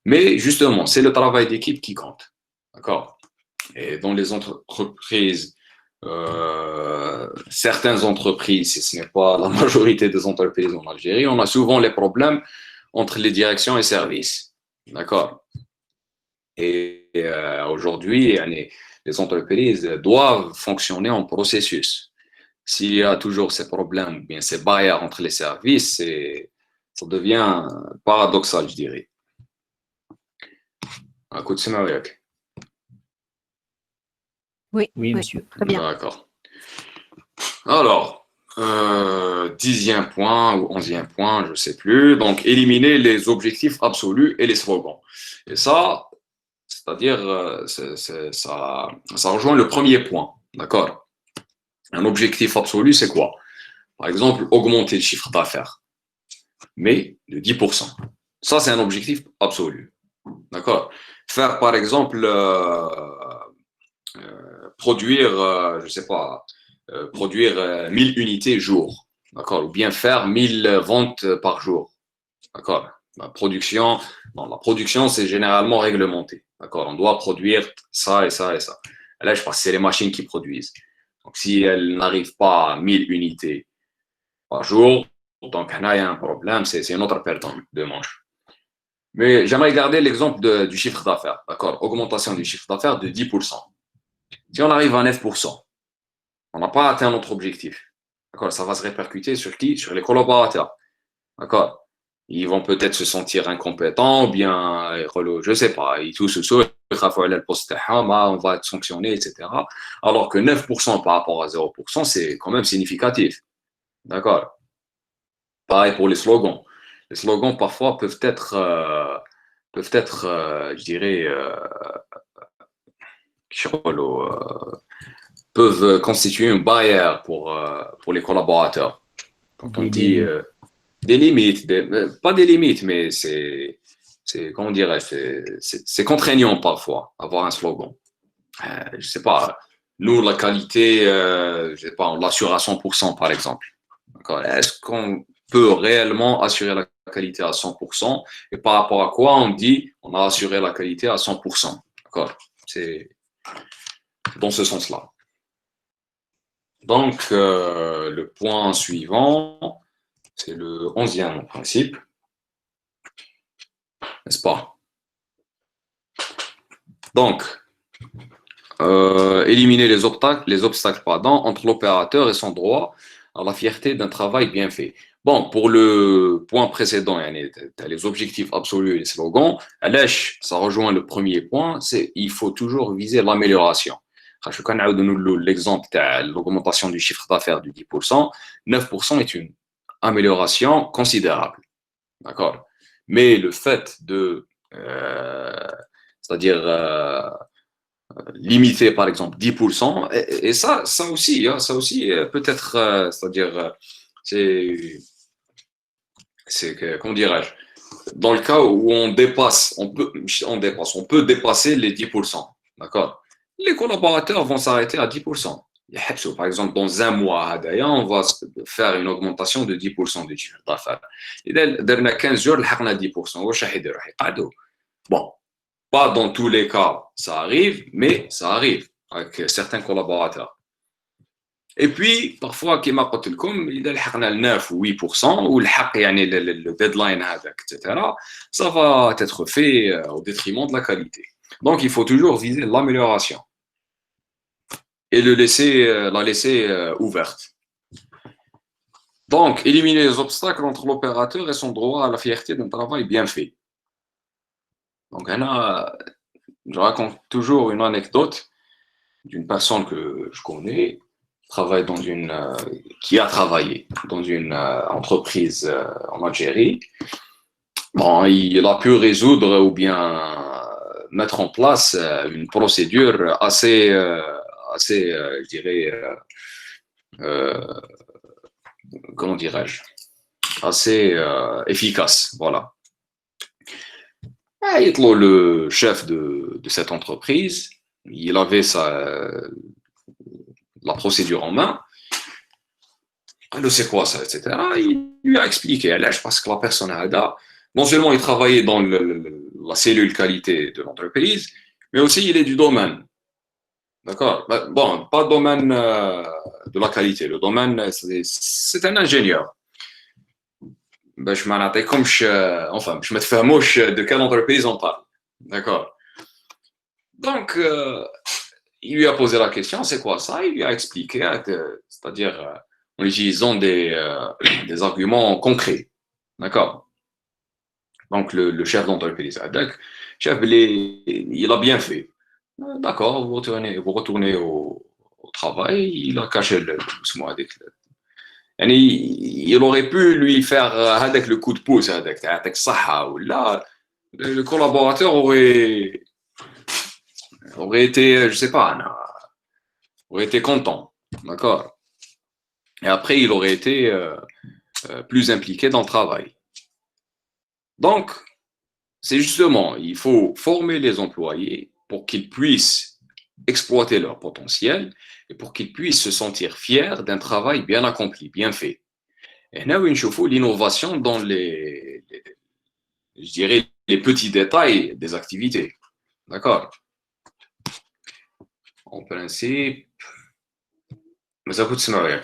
Speaker 1: Mais justement, c'est le travail d'équipe qui compte. D'accord? Et dans les entreprises, certaines entreprises, si ce n'est pas la majorité des entreprises en Algérie, on a souvent les problèmes entre les directions et services. D'accord? Et aujourd'hui, les entreprises doivent fonctionner en processus. S'il y a toujours ces problèmes, bien ces barrières entre les services, ça devient paradoxal, je dirais. Écoute, c'est Mariak.
Speaker 2: Oui, monsieur.
Speaker 3: Très bien.
Speaker 1: D'accord. Alors, 10e point ou 11e point, je ne sais plus. Donc, éliminer les objectifs absolus et les slogans. Et ça, c'est-à-dire, ça rejoint le premier point. D'accord? Un objectif absolu, c'est quoi? Par exemple, augmenter le chiffre d'affaires, mais de 10%. Ça, c'est un objectif absolu. D'accord? Faire, par exemple, produire, je sais pas, produire 1000 unités jour, d'accord, ou bien faire 1000 ventes par jour, d'accord. La production, c'est généralement réglementé, d'accord. On doit produire ça et ça et ça. Là, je pense que c'est les machines qui produisent. Donc, si elles n'arrivent pas à 1000 unités par jour. Donc, il y a un problème, c'est une autre paire de manches. Mais j'aimerais garder l'exemple du chiffre d'affaires, d'accord? Augmentation du chiffre d'affaires de 10%. Si on arrive à 9%, on n'a pas atteint notre objectif. D'accord? Ça va se répercuter sur qui? Sur les collaborateurs. D'accord? Ils vont peut-être se sentir incompétents, ou bien, je ne sais pas, ils tous se on va être sanctionné, etc. Alors que 9% par rapport à 0%, c'est quand même significatif. D'accord? Pareil pour les slogans. Les slogans, parfois, je dirais, peuvent constituer une barrière pour les collaborateurs. Quand on dit des limites, pas des limites, mais comment dirais-je, c'est contraignant parfois, avoir un slogan. Je sais pas, nous, la qualité, je sais pas, on l'assure à 100%, par exemple. Est-ce qu'on peut réellement assurer la qualité à 100%? Et par rapport à quoi on dit on a assuré la qualité à 100%? D'accord? C'est dans ce sens-là. Donc, le point suivant, c'est le 11e principe, n'est-ce pas? Donc, éliminer les obstacles entre l'opérateur et son droit à la fierté d'un travail bien fait. Bon, pour le point précédent, les objectifs absolus et les slogans, ça rejoint le premier point, c'est il faut toujours viser l'amélioration. L'exemple de l'augmentation du chiffre d'affaires du 10%, 9% est une amélioration considérable. D'accord? Mais le fait de, c'est-à-dire limiter par exemple 10%, et ça aussi, hein, ça aussi peut-être, c'est-à-dire, comment dirais-je, dans le cas où on peut dépasser les 10%, d'accord? Les collaborateurs vont s'arrêter à 10%. Par exemple, dans un mois, on va faire une augmentation de 10% du chiffre d'affaires. Et dans 15 jours, on a 10%. Bon, pas dans tous les cas, ça arrive, mais ça arrive avec certains collaborateurs. Et puis, parfois, comme je l'ai dit, il y a 9 ou 8%, ou le deadline, etc., ça va être fait au détriment de la qualité. Donc, il faut toujours viser l'amélioration et la laisser ouverte. Donc, éliminer les obstacles entre l'opérateur et son droit à la fierté d'un travail bien fait. Donc, je raconte toujours une anecdote d'une personne que je connais, qui a travaillé dans une entreprise en Algérie. Bon, il a pu résoudre ou bien mettre en place une procédure assez, je dirais, comment dirais-je, assez efficace, voilà. Le chef de cette entreprise, il avait la procédure en main. Il sait quoi ça, etc. Il lui a expliqué, parce que la personne non seulement il travaillait dans la cellule qualité de l'entreprise, mais aussi il est du domaine. D'accord? Bon, pas le domaine de la qualité. Le domaine, c'est un ingénieur. Je m'en attends comme je me fais mouche de quelle entreprise on parle. D'accord? Donc, il lui a posé la question, c'est quoi ça? Il lui a expliqué, c'est-à-dire en utilisant des arguments concrets. D'accord? Donc, le chef d'entreprise, chef, il a bien fait. D'accord, vous retournez au travail, il a caché il aurait pu lui faire avec le coup de pouce, avec ça, là, le collaborateur aurait été, je sais pas, aurait été content, d'accord? Et après, il aurait été plus impliqué dans le travail. Donc, c'est justement, il faut former les employés pour qu'ils puissent exploiter leur potentiel et pour qu'ils puissent se sentir fiers d'un travail bien accompli, bien fait. Et là, il faut l'innovation dans je dirais, les petits détails des activités. D'accord? En principe, mais ça coûte 5 euros.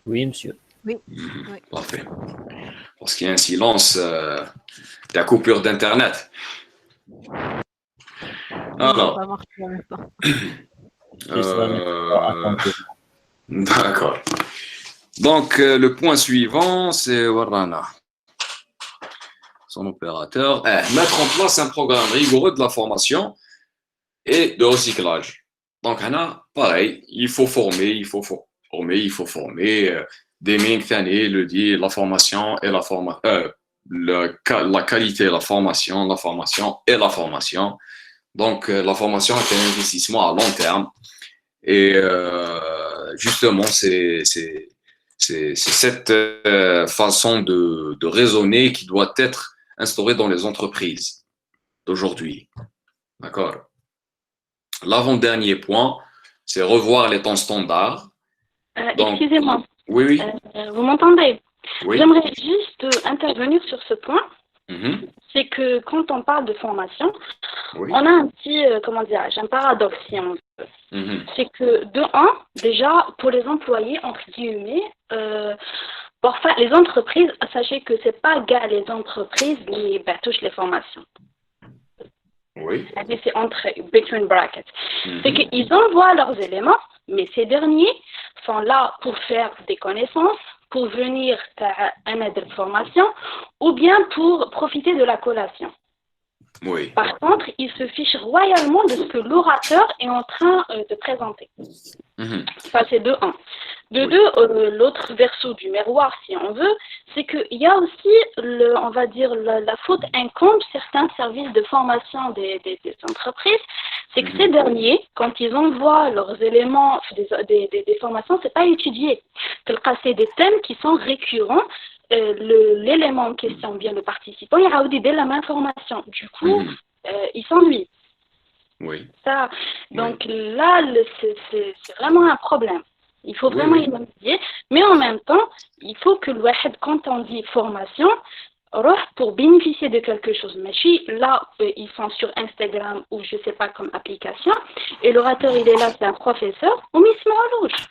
Speaker 2: Oui, monsieur.
Speaker 3: Oui.
Speaker 1: Parfait. Parce qu'il y a un silence, la coupure d'Internet.
Speaker 3: Ça
Speaker 1: Alors,
Speaker 3: va marcher en même temps.
Speaker 2: Attentivement.
Speaker 1: d'accord. Donc, le point suivant, c'est Warrana, son opérateur. Mettre en place un programme rigoureux de la formation et de recyclage. Donc, Hana, pareil, il faut former. Deming Thani le dit, la formation et la qualité, la formation et la formation. Donc, la formation est un investissement à long terme. Et justement, c'est cette façon de raisonner qui doit être instaurée dans les entreprises d'aujourd'hui. D'accord? L'avant-dernier point, c'est revoir les temps standards. Donc,
Speaker 7: excusez-moi.
Speaker 1: Oui.
Speaker 7: Vous m'entendez?
Speaker 1: Oui.
Speaker 7: J'aimerais juste intervenir sur ce point.
Speaker 1: Mhm.
Speaker 7: C'est que quand on parle de formation,
Speaker 1: Oui.
Speaker 7: on a un petit, un paradoxe si on veut.
Speaker 1: Mhm.
Speaker 7: C'est que de un, déjà, pour les employés, entre guillemets, parfois les entreprises, sachez que c'est pas gars les entreprises qui touchent les formations.
Speaker 1: Oui.
Speaker 7: C'est entre between brackets.
Speaker 1: Mhm.
Speaker 7: C'est qu'ils envoient leurs éléments, mais ces derniers sont là pour faire des connaissances, pour venir à un aide de formation, ou bien pour profiter de la collation.
Speaker 1: Oui.
Speaker 7: Par contre, ils se fichent royalement de ce que l'orateur est en train de présenter.
Speaker 1: Mhm.
Speaker 7: Ça, c'est de un. De
Speaker 1: Oui.
Speaker 7: deux, l'autre verso du miroir, si on veut, c'est qu'il y a aussi, la faute incombe certains services de formation des entreprises, c'est que ces derniers, quand ils envoient leurs éléments des formations, c'est pas étudié. C'est des thèmes qui sont récurrents. L'élément en question, bien le participant, il a dès la même formation. Du coup, il s'ennuie.
Speaker 1: Oui.
Speaker 7: Ça, donc là, c'est vraiment un problème. Il faut vraiment identifier, mais en même temps, il faut que le wahid, quand on dit formation, pour bénéficier de quelque chose. Mais là, ils sont sur Instagram ou je sais pas comme application, et l'orateur il est là, c'est un professeur, ou Miss Marouche.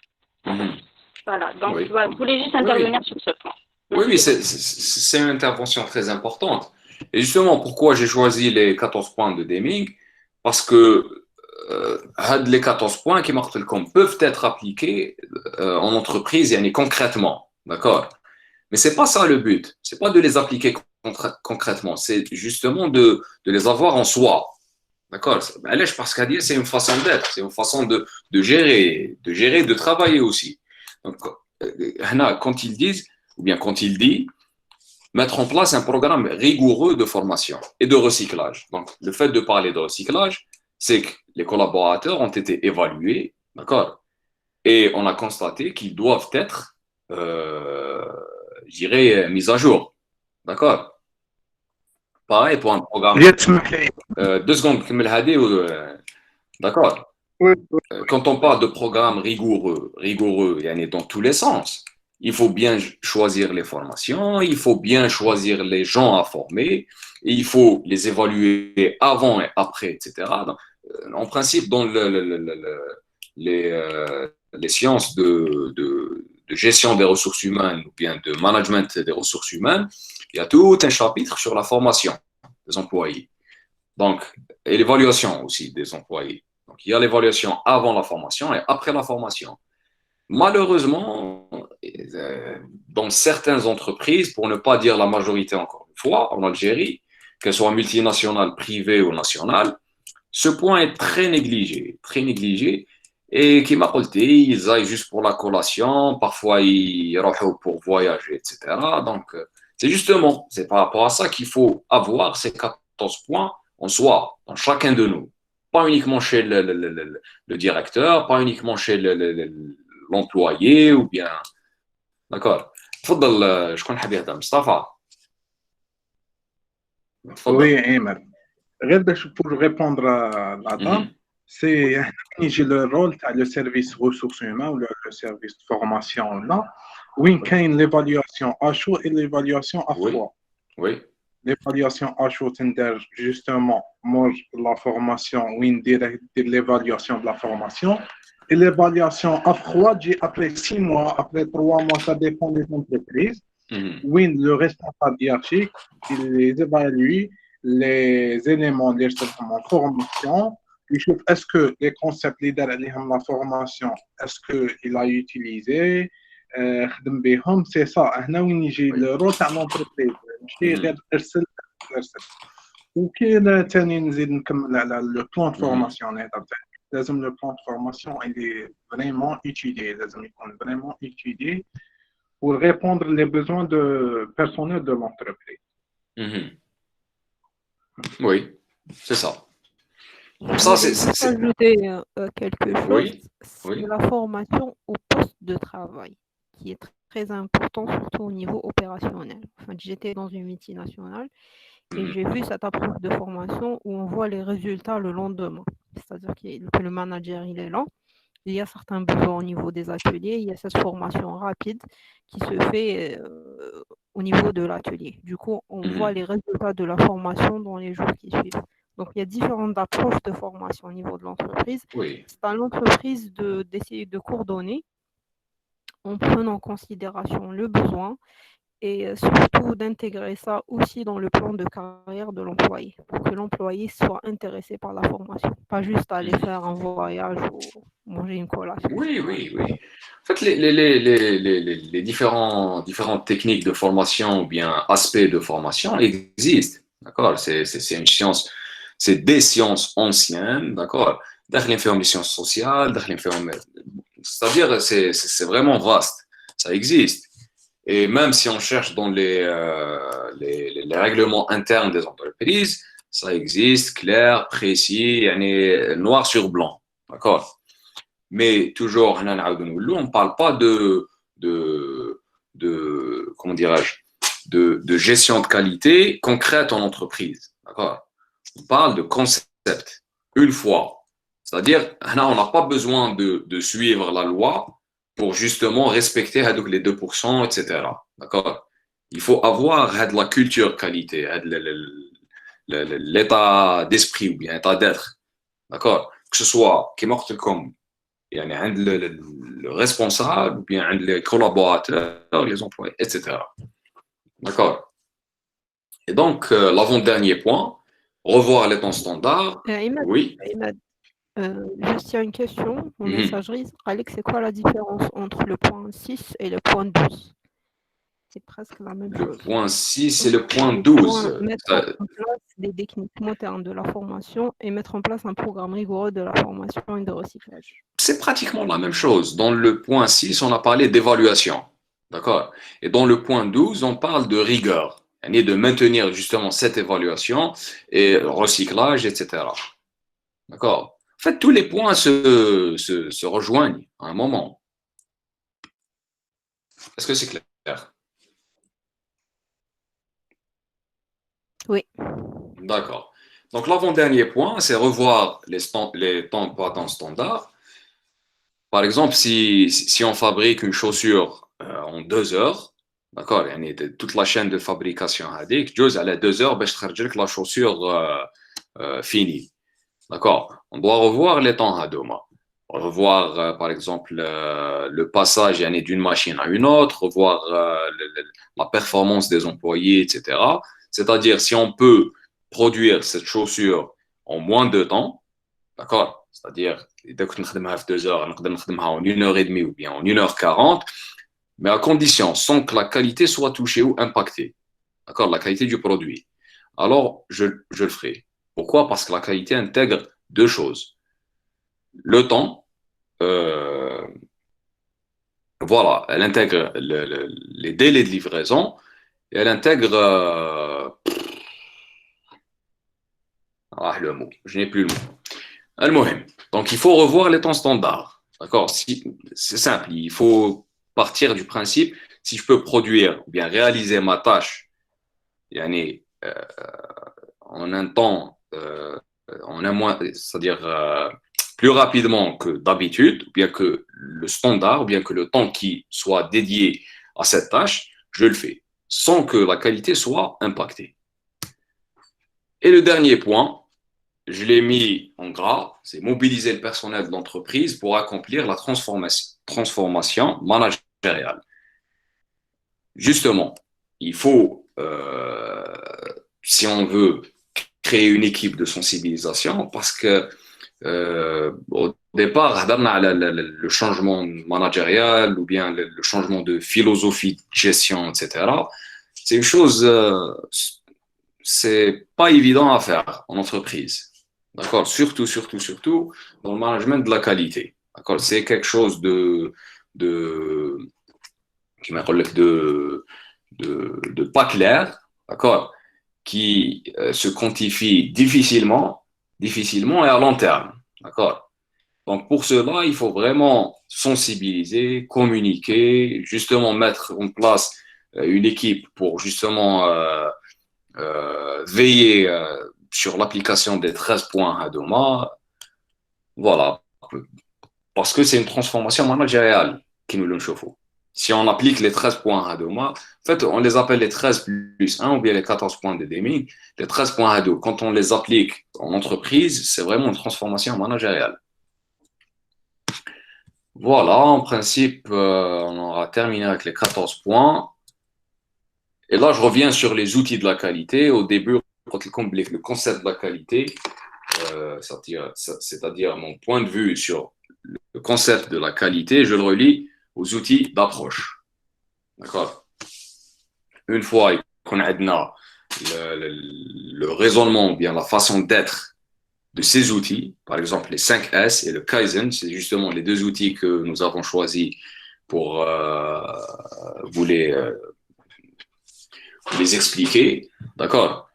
Speaker 7: Voilà, donc je voulais juste intervenir sur ce point.
Speaker 1: Oui, c'est une intervention très importante. Et justement, pourquoi j'ai choisi les 14 points de Deming? Parce que les 14 points qui peuvent être appliqués en entreprise et concrètement. D'accord? Mais c'est pas ça le but. C'est pas de les appliquer concrètement. C'est justement de les avoir en soi. D'accord? Parce qu'à dire, c'est une façon d'être. C'est une façon de gérer, de travailler aussi. Donc, quand ils disent, ou bien quand il dit, mettre en place un programme rigoureux de formation et de recyclage. Donc, le fait de parler de recyclage, c'est que les collaborateurs ont été évalués, d'accord? Et on a constaté qu'ils doivent être, je dirais, mis à jour, d'accord? Pareil pour un programme. 2 secondes, d'accord?
Speaker 6: Oui.
Speaker 1: Quand on parle de programme rigoureux, dans tous les sens, il faut bien choisir les formations, il faut bien choisir les gens à former, et il faut les évaluer avant et après, etc. Donc, en principe, dans les sciences de gestion des ressources humaines ou bien de management des ressources humaines, il y a tout un chapitre sur la formation des employés. Donc, et l'évaluation aussi des employés. Donc, il y a l'évaluation avant la formation et après la formation. Malheureusement, dans certaines entreprises, pour ne pas dire la majorité encore une fois, en Algérie, qu'elles soient multinationales, privées ou nationales, ce point est très négligé, et qui m'a dit, ils aillent juste pour la collation, parfois ils roulent pour voyager, etc. Donc, c'est par rapport à ça qu'il faut avoir ces 14 points en soi, dans chacun de nous. Pas uniquement chez le directeur, pas uniquement chez l'employé ou bien. D'accord. تفضل شكون حاب يهضر مصطفى
Speaker 6: Oui, Aimer. Pour répondre à la dame, c'est le rôle le service ressources humaines ou le service de formation là, où il y a l'évaluation à chaud et l'évaluation à froid.
Speaker 1: Oui.
Speaker 6: L'évaluation à chaud, c'est justement la formation, où il y a l'évaluation de la formation, Et l'évaluation à froid, après 6 mois, après 3 mois, ça dépend des entreprises. Oui, le responsable hiérarchique, il les évalue, les éléments de en formation. Il trouve est-ce que les concepts leaders de la formation, est-ce qu'il a utilisé c'est ça. هنا وين يجي الرول تاع l'entreprise ماشي غير ارسل. وكاين ثاني نزيد نكمل على لو بلان فورماسيون هذا. لازم لو بلان فورماسيون il est vraiment étudié. لازم يكون vraiment étudié pour répondre les besoins de personnel de l'entreprise.
Speaker 1: Oui, c'est ça. Ça, c'est
Speaker 3: ajouter quelque chose.
Speaker 1: Oui,
Speaker 3: C'est
Speaker 1: oui.
Speaker 3: la formation au poste de travail qui est très important, surtout au niveau opérationnel. Enfin, j'étais dans une multinationale et j'ai vu cette approche de formation où on voit les résultats le lendemain. C'est-à-dire que le manager, il est là. Il y a certains besoins au niveau des ateliers. Il y a cette formation rapide qui se fait au niveau de l'atelier. Du coup, on voit les résultats de la formation dans les jours qui suivent. Donc, il y a différentes approches de formation au niveau de l'entreprise.
Speaker 1: Oui.
Speaker 3: C'est à l'entreprise d'essayer de coordonner en prenant en considération le besoin et surtout d'intégrer ça aussi dans le plan de carrière de l'employé pour que l'employé soit intéressé par la formation, pas juste aller faire un voyage ou manger une collation.
Speaker 1: Oui, oui, oui. En fait, les différentes techniques de formation ou bien aspects de formation existent. D'accord? C'est une science, c'est des sciences anciennes. D'accord? D'arriver les sciences sociales, c'est-à-dire, c'est vraiment vaste. Ça existe. Et même si on cherche dans les règlements internes des entreprises, ça existe, clair, précis, noir sur blanc. D'accord? Mais toujours, on ne parle pas comment dirais-je, de gestion de qualité concrète en entreprise. D'accord? On parle de concept, une fois. C'est-à-dire, on n'a pas besoin de suivre la loi pour justement respecter les 2%, etc. D'accord? Il faut avoir la culture qualité, l'état d'esprit ou bien l'état d'être. D'accord? Que ce soit comme le responsable ou bien les collaborateurs, les employés, etc. D'accord? Et donc, l'avant-dernier point, revoir les temps standards. Oui.
Speaker 3: Juste, il y a une question en messagerie. Alex, c'est quoi la différence entre le point 6 et le point 12? C'est presque la même chose.
Speaker 1: Le point 6 et le point 12.
Speaker 3: Mettre en place des techniques modernes de la formation et mettre en place un programme rigoureux de la formation et de recyclage.
Speaker 1: C'est pratiquement la même chose. Dans le point 6, on a parlé d'évaluation. D'accord? Et dans le point 12, on parle de rigueur. De maintenir justement cette évaluation et recyclage, etc. D'accord? En fait, tous les points se rejoignent à un moment. Est-ce que c'est clair?
Speaker 3: Oui.
Speaker 1: D'accord. Donc, l'avant-dernier point, c'est revoir les temps standards. Par exemple, si on fabrique une chaussure en 2 heures, d'accord, toute la chaîne de fabrication, elle a 2 heures, la chaussure finie. D'accord? On doit revoir les temps Hadoma. Revoir, par exemple, le passage d'une machine à une autre, revoir la performance des employés, etc. C'est-à-dire, si on peut produire cette chaussure en moins de temps, d'accord? C'est-à-dire, dès que nous avons 2 heures, nous avons en 1h30 ou bien en 1h40, mais à condition, sans que la qualité soit touchée ou impactée. D'accord? La qualité du produit. Alors, je le ferai. Pourquoi? Parce que la qualité intègre 2 choses. Le temps, voilà, elle intègre les délais de livraison et elle intègre le mot, je n'ai plus le mot. Donc, il faut revoir les temps standards. D'accord? C'est simple, il faut partir du principe, si je peux produire ou bien réaliser ma tâche en un temps, c'est-à-dire plus rapidement que d'habitude, ou bien que le standard, ou bien que le temps qui soit dédié à cette tâche, je le fais, sans que la qualité soit impactée. Et le dernier point, je l'ai mis en gras, c'est mobiliser le personnel de l'entreprise pour accomplir la transformation managériale. Justement, il faut, si on veut créer une équipe de sensibilisation, parce que au départ, le changement managérial ou bien le changement de philosophie de gestion, etc., c'est une chose, c'est pas évident à faire en entreprise. D'accord? Surtout dans le management de la qualité. D'accord? C'est quelque chose de, qui m'appelle de pas clair. D'accord? Qui se quantifie difficilement et à long terme. D'accord? Donc, pour cela, il faut vraiment sensibiliser, communiquer, justement mettre en place une équipe pour justement veiller sur l'application des 13 points Hadoma. Voilà. Parce que c'est une transformation managériale qui nous le chauffe. Si on applique les 13 points Hadoma, en fait, on les appelle les 13 plus 1 ou bien les 14 points de Deming. Les 13 points Hadoma, quand on les applique en entreprise, c'est vraiment une transformation managériale. Voilà, en principe, on aura terminé avec les 14 points. Et là, je reviens sur les outils de la qualité. Au début, quand il complique le concept de la qualité, c'est-à-dire mon point de vue sur le concept de la qualité, je le relie aux outils d'approche. D'accord? Une fois qu'on a le raisonnement ou bien la façon d'être de ces outils, par exemple les 5S et le Kaizen, c'est justement les deux outils que nous avons choisis pour vous les expliquer. D'accord?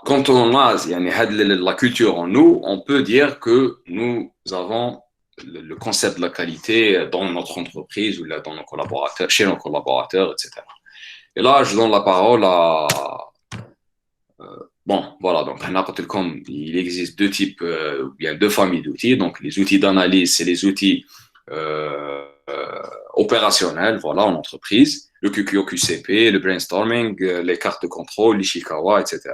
Speaker 1: Quand on a la culture en nous, on peut dire que nous avons le concept de la qualité dans notre entreprise ou dans nos collaborateurs, chez nos collaborateurs, etc. Et là, je donne la parole à... bon, voilà, donc il existe deux types, bien deux familles d'outils. Donc, les outils d'analyse, c'est les outils opérationnels, voilà, en entreprise. Le QQO-QCP, le brainstorming, les cartes de contrôle, l'Ishikawa, etc.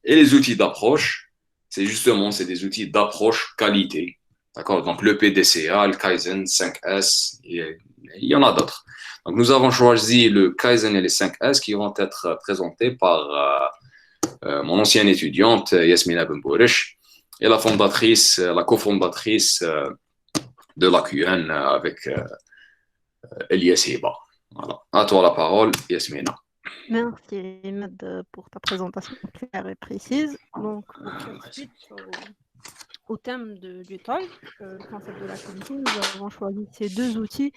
Speaker 1: Et les outils d'approche, c'est des outils d'approche qualité. D'accord? Donc, le PDCA, le Kaizen, 5S, il y en a d'autres. Donc, nous avons choisi le Kaizen et les 5S qui vont être présentés par mon ancienne étudiante, Yasmina Benbourish, et la cofondatrice de la QN avec Elias Hiba. Voilà. À toi la parole, Yasmina.
Speaker 3: Merci, Ahmed, pour ta présentation claire et précise. Donc, suite au thème du talk, le concept de la qualité, nous avons choisi ces deux outils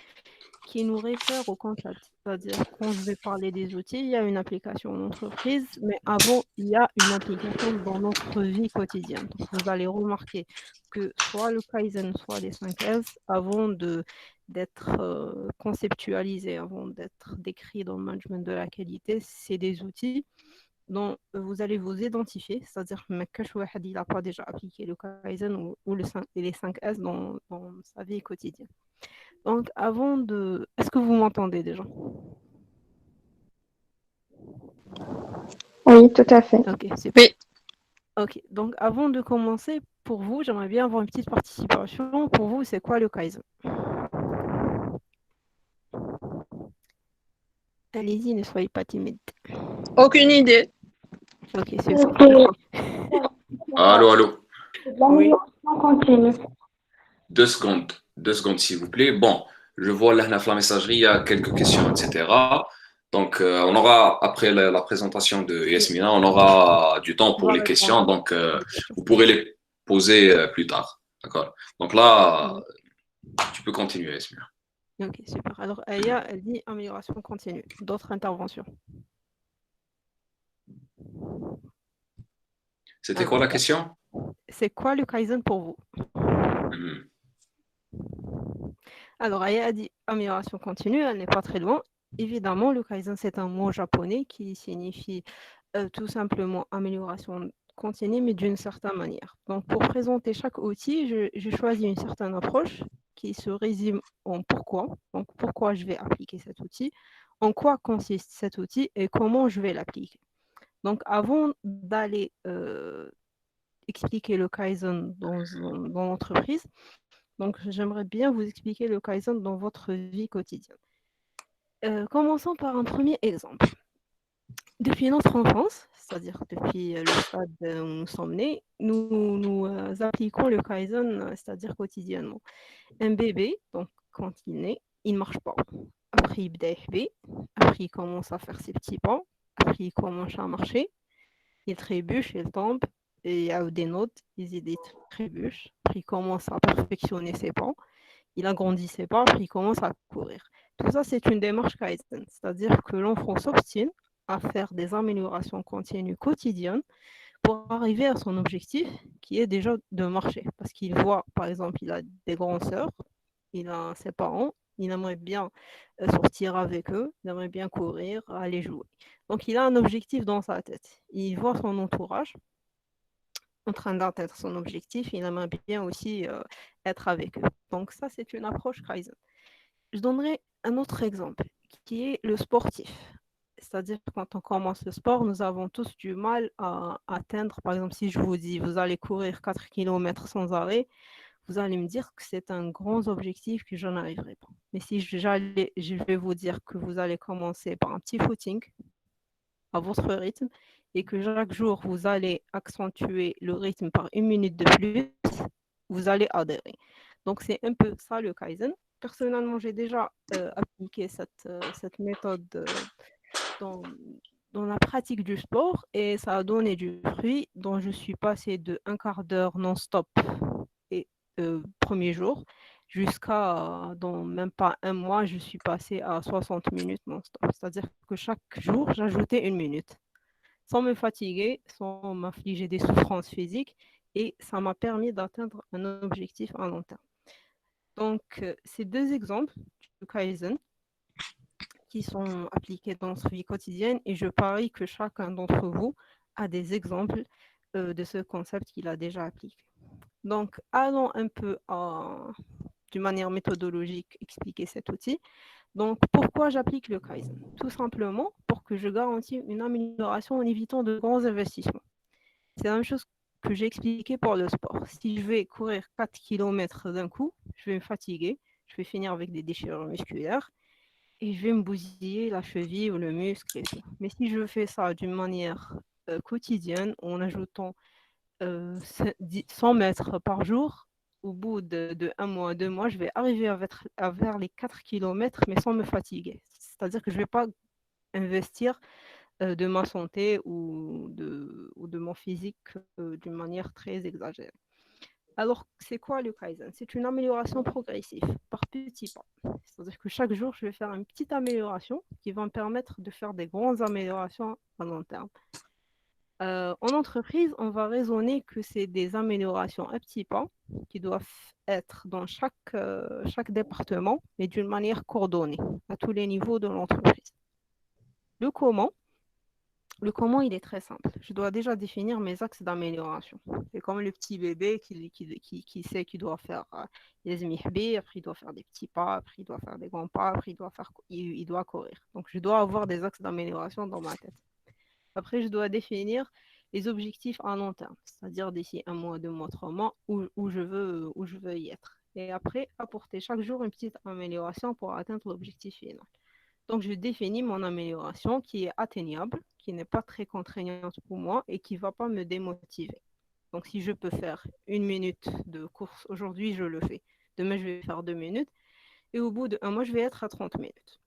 Speaker 3: qui nous réfèrent au concept. C'est-à-dire, quand je vais parler des outils, il y a une application en entreprise, mais avant, il y a une application dans notre vie quotidienne. Donc, vous allez remarquer que soit le Kaizen, soit les 5S, avant d'être conceptualisés, avant d'être décrits dans le management de la qualité, c'est des outils dont vous allez vous identifier, c'est-à-dire que il n'a pas déjà appliqué le Kaizen ou les 5S dans sa vie quotidienne. Donc, est-ce que vous m'entendez déjà?
Speaker 8: Oui, tout à fait.
Speaker 3: Ok, super. Oui. Ok, donc avant de commencer, pour vous, j'aimerais bien avoir une petite participation. Pour vous, c'est quoi le Kaizen? Allez-y, ne soyez pas timide.
Speaker 4: Aucune idée.
Speaker 3: Ok, c'est ça.
Speaker 1: Allô.
Speaker 3: Oui.
Speaker 7: Continue.
Speaker 1: 2 secondes, s'il vous plaît. Bon, je vois là la messagerie, il y a quelques questions, etc. Donc, on aura, après la présentation de Yasmina, on aura du temps pour les questions. Donc, vous pourrez les poser plus tard. D'accord? Donc là, tu peux continuer, Yasmina.
Speaker 3: Ok, super. Alors, Aya, elle dit amélioration continue. D'autres interventions?
Speaker 1: C'était quoi la question?
Speaker 3: C'est quoi le Kaizen pour vous? Alors, Aya a dit amélioration continue, elle n'est pas très loin. Évidemment, le Kaizen, c'est un mot japonais qui signifie tout simplement amélioration continue, mais d'une certaine manière. Donc, pour présenter chaque outil, j'ai choisi une certaine approche qui se résume en pourquoi. Donc, pourquoi je vais appliquer cet outil, en quoi consiste cet outil et comment je vais l'appliquer. Donc, avant d'aller expliquer le Kaizen dans l'entreprise. Donc, j'aimerais bien vous expliquer le Kaizen dans votre vie quotidienne. Commençons par un premier exemple. Depuis notre enfance, c'est-à-dire depuis le stade où nous sommes nés, nous appliquons le Kaizen, c'est-à-dire quotidiennement. Un bébé, donc quand il naît, il ne marche pas. Après, il bda yahbi. Après, il commence à faire ses petits pas. Après, il commence à marcher. Il trébuche, il tombe. Et il y a des notes, il trébuche. Après, il commence à perfectionner ses pas. Il agrandit ses pas. Après, il commence à courir. Tout ça, c'est une démarche Kaizen. C'est-à-dire que l'enfant s'obstine à faire des améliorations continues quotidiennes pour arriver à son objectif qui est déjà de marcher. Parce qu'il voit, par exemple, il a des grandes sœurs, il a ses parents, il aimerait bien sortir avec eux, il aimerait bien courir, aller jouer. Donc, il a un objectif dans sa tête. Il voit son entourage en train d'atteindre son objectif, il aimerait bien aussi être avec eux. Donc, ça, c'est une approche Kaizen. Je donnerai un autre exemple qui est le sportif. C'est-à-dire que quand on commence le sport, nous avons tous du mal à atteindre. Par exemple, si je vous dis, vous allez courir 4 km sans arrêt, vous allez me dire que c'est un grand objectif que je n'arriverai pas. Mais si je vais vous dire que vous allez commencer par un petit footing à votre rythme et que chaque jour, vous allez accentuer le rythme par 1 minute de plus, vous allez adhérer. Donc, c'est un peu ça le Kaizen. Personnellement, j'ai déjà appliqué cette méthode dans la pratique du sport et ça a donné du fruit dont je suis passée de 1/4 d'heure non-stop et premier jour jusqu'à dans même pas un mois, je suis passée à 60 minutes non-stop. C'est-à-dire que chaque jour, j'ajoutais 1 minute sans me fatiguer, sans m'infliger des souffrances physiques et ça m'a permis d'atteindre un objectif à long terme. Donc, ces deux exemples du Kaizen qui sont appliqués dans notre vie quotidienne et je parie que chacun d'entre vous a des exemples de ce concept qu'il a déjà appliqué. Donc, allons un peu d'une manière méthodologique expliquer cet outil. Donc, pourquoi j'applique le Kaizen? Tout simplement pour que je garantisse une amélioration en évitant de grands investissements. C'est la même chose que j'ai expliqué pour le sport. Si je vais courir 4 km d'un coup, je vais me fatiguer, je vais finir avec des déchirures musculaires et je vais me bousiller la cheville ou le muscle et tout. Mais si je fais ça d'une manière quotidienne, en ajoutant 100 mètres par jour, au bout de 1 mois, 2 mois, je vais arriver à vers les 4 km, mais sans me fatiguer. C'est-à-dire que je ne vais pas investir de ma santé ou de mon physique d'une manière très exagérée. Alors, c'est quoi le Kaizen? C'est une amélioration progressive, par petits pas. C'est-à-dire que chaque jour, je vais faire une petite amélioration qui va me permettre de faire des grandes améliorations à long terme. En entreprise, on va raisonner que c'est des améliorations à petits pas qui doivent être dans chaque département, mais d'une manière coordonnée à tous les niveaux de l'entreprise. Le comment, il est très simple. Je dois déjà définir mes axes d'amélioration. C'est comme le petit bébé qui sait qu'il doit faire les mihbi, après il doit faire des petits pas, après il doit faire des grands pas, après il doit courir. Donc je dois avoir des axes d'amélioration dans ma tête. Après, je dois définir les objectifs à long terme, c'est-à-dire d'ici 1 mois, 2 mois, 3 mois, où je veux y être. Et après, apporter chaque jour une petite amélioration pour atteindre l'objectif final. Donc, je définis mon amélioration qui est atteignable, qui n'est pas très contraignante pour moi et qui ne va pas me démotiver. Donc, si je peux faire 1 minute de course aujourd'hui, je le fais. Demain, je vais faire 2 minutes. Et au bout d'1 mois, je vais être à 30 minutes.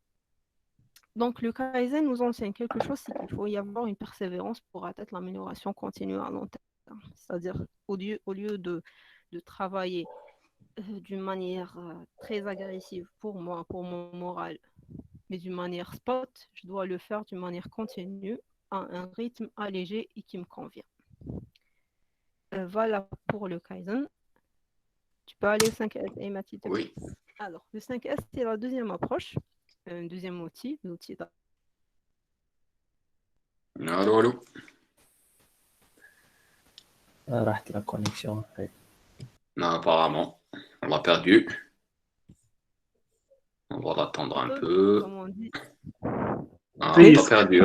Speaker 3: Donc, le Kaizen nous enseigne quelque chose, c'est qu'il faut y avoir une persévérance pour atteindre l'amélioration continue à long terme. C'est-à-dire, au lieu de travailler d'une manière très agressive pour moi, pour mon moral, mais d'une manière spot, je dois le faire d'une manière continue, à un rythme allégé et qui me convient. Voilà pour le Kaizen. Tu peux aller au 5S, Mathilde?
Speaker 1: Oui.
Speaker 3: Alors, le 5S, c'est la deuxième approche. Un deuxième outil, l'outil
Speaker 1: Allô, allô.
Speaker 2: راحت la connexion.
Speaker 1: Non, apparemment, on l'a perdu. On va l'attendre un peu.
Speaker 3: Comme on dit.
Speaker 1: Ah, on l'a perdu.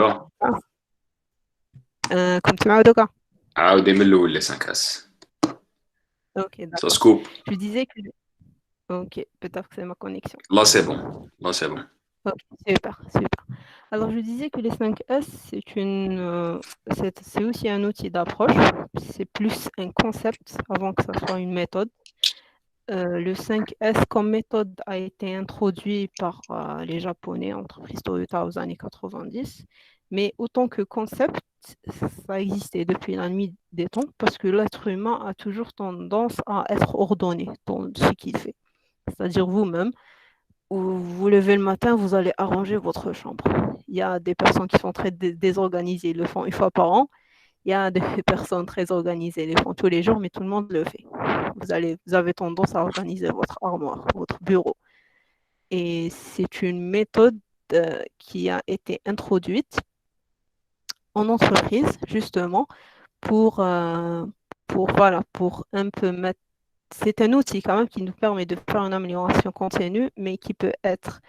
Speaker 3: كنت معه دوكا.
Speaker 1: عاودي من الأول les 5S.
Speaker 3: Ok,
Speaker 1: Ça
Speaker 3: d'accord.
Speaker 1: se coupe.
Speaker 3: Je disais que... Ok, peut-être que c'est ma connexion.
Speaker 1: Là, c'est bon. Là, c'est bon.
Speaker 3: Ok, super, super. Alors, je disais que les 5S, c'est aussi un outil d'approche. C'est plus un concept avant que ça soit une méthode. Le 5S comme méthode a été introduit par les Japonais, entreprise Toyota aux années 90. Mais autant que concept, ça existait depuis la nuit des temps parce que l'être humain a toujours tendance à être ordonné dans ce qu'il fait. C'est-à-dire vous-même, vous vous levez le matin, vous allez arranger votre chambre. Il y a des personnes qui sont très désorganisées, ils le font une fois par an. Il y a des personnes très organisées, ils le font tous les jours, mais tout le monde le fait. Vous avez tendance à organiser votre armoire, votre bureau. Et c'est une méthode qui a été introduite en entreprise, justement, voilà, pour un peu mettre. C'est un outil quand même qui nous permet de faire une amélioration continue, mais qui peut être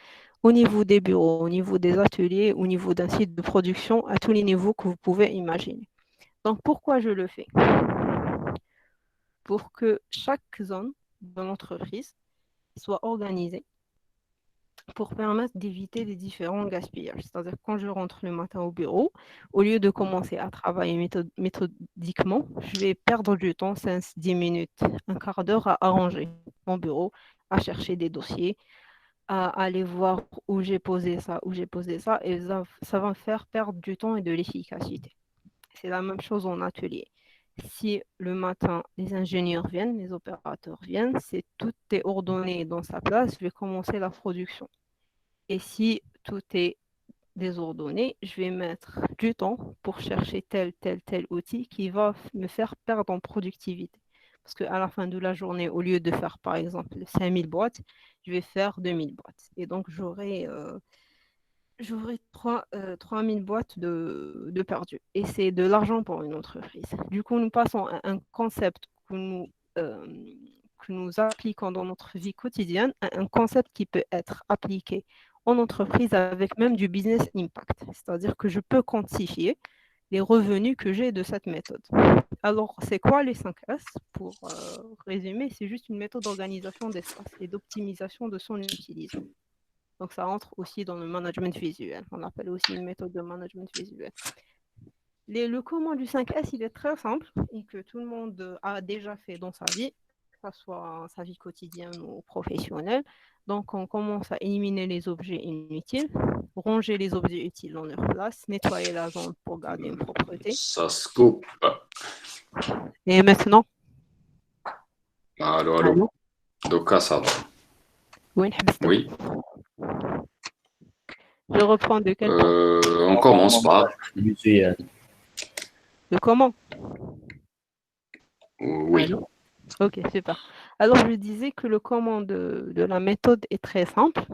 Speaker 3: au niveau des bureaux, au niveau des ateliers, au niveau d'un site de production, à tous les niveaux que vous pouvez imaginer. Donc, pourquoi je le fais? Pour que chaque zone de l'entreprise soit organisée pour permettre d'éviter les différents gaspillages. C'est-à-dire quand je rentre le matin au bureau, au lieu de commencer à travailler méthodiquement, je vais perdre du temps, 5-10 minutes, un quart d'heure à arranger mon bureau, à chercher des dossiers, à aller voir où j'ai posé ça, et ça va me faire perdre du temps et de l'efficacité. C'est la même chose en atelier. Si le matin, les ingénieurs viennent, les opérateurs viennent, tout est ordonné dans sa place, je vais commencer la production. Et si tout est désordonné, je vais mettre du temps pour chercher tel outil qui va me faire perdre en productivité. Parce qu'à la fin de la journée, au lieu de faire par exemple 5000 boîtes, je vais faire 2000 boîtes. Et donc, j'aurai 3000 boîtes de perdues. Et c'est de l'argent pour une entreprise. Du coup, nous passons à un concept que nous appliquons dans notre vie quotidienne, à un concept qui peut être appliqué en entreprise avec même du business impact. C'est-à-dire que je peux quantifier les revenus que j'ai de cette méthode. Alors, c'est quoi les 5S? Pour résumer, c'est juste une méthode d'organisation d'espace et d'optimisation de son utilisation. Donc, ça entre aussi dans le management visuel. On appelle aussi une méthode de management visuel. Le comment du 5S, il est très simple et que tout le monde a déjà fait dans sa vie, que ce soit sa vie quotidienne ou professionnelle. Donc, on commence à éliminer les objets inutiles, ranger les objets utiles dans leur place, nettoyer la zone pour garder une propreté.
Speaker 1: Ça se coupe.
Speaker 3: Et maintenant?
Speaker 1: Allô.
Speaker 3: Allô?
Speaker 1: Donc, ça va.
Speaker 3: Oui. Je reprends de quel point?
Speaker 1: On commence par...
Speaker 2: Visuel.
Speaker 3: Le comment?
Speaker 1: Oui.
Speaker 3: Allô? Ok, super. Alors, je disais que le comment de la méthode est très simple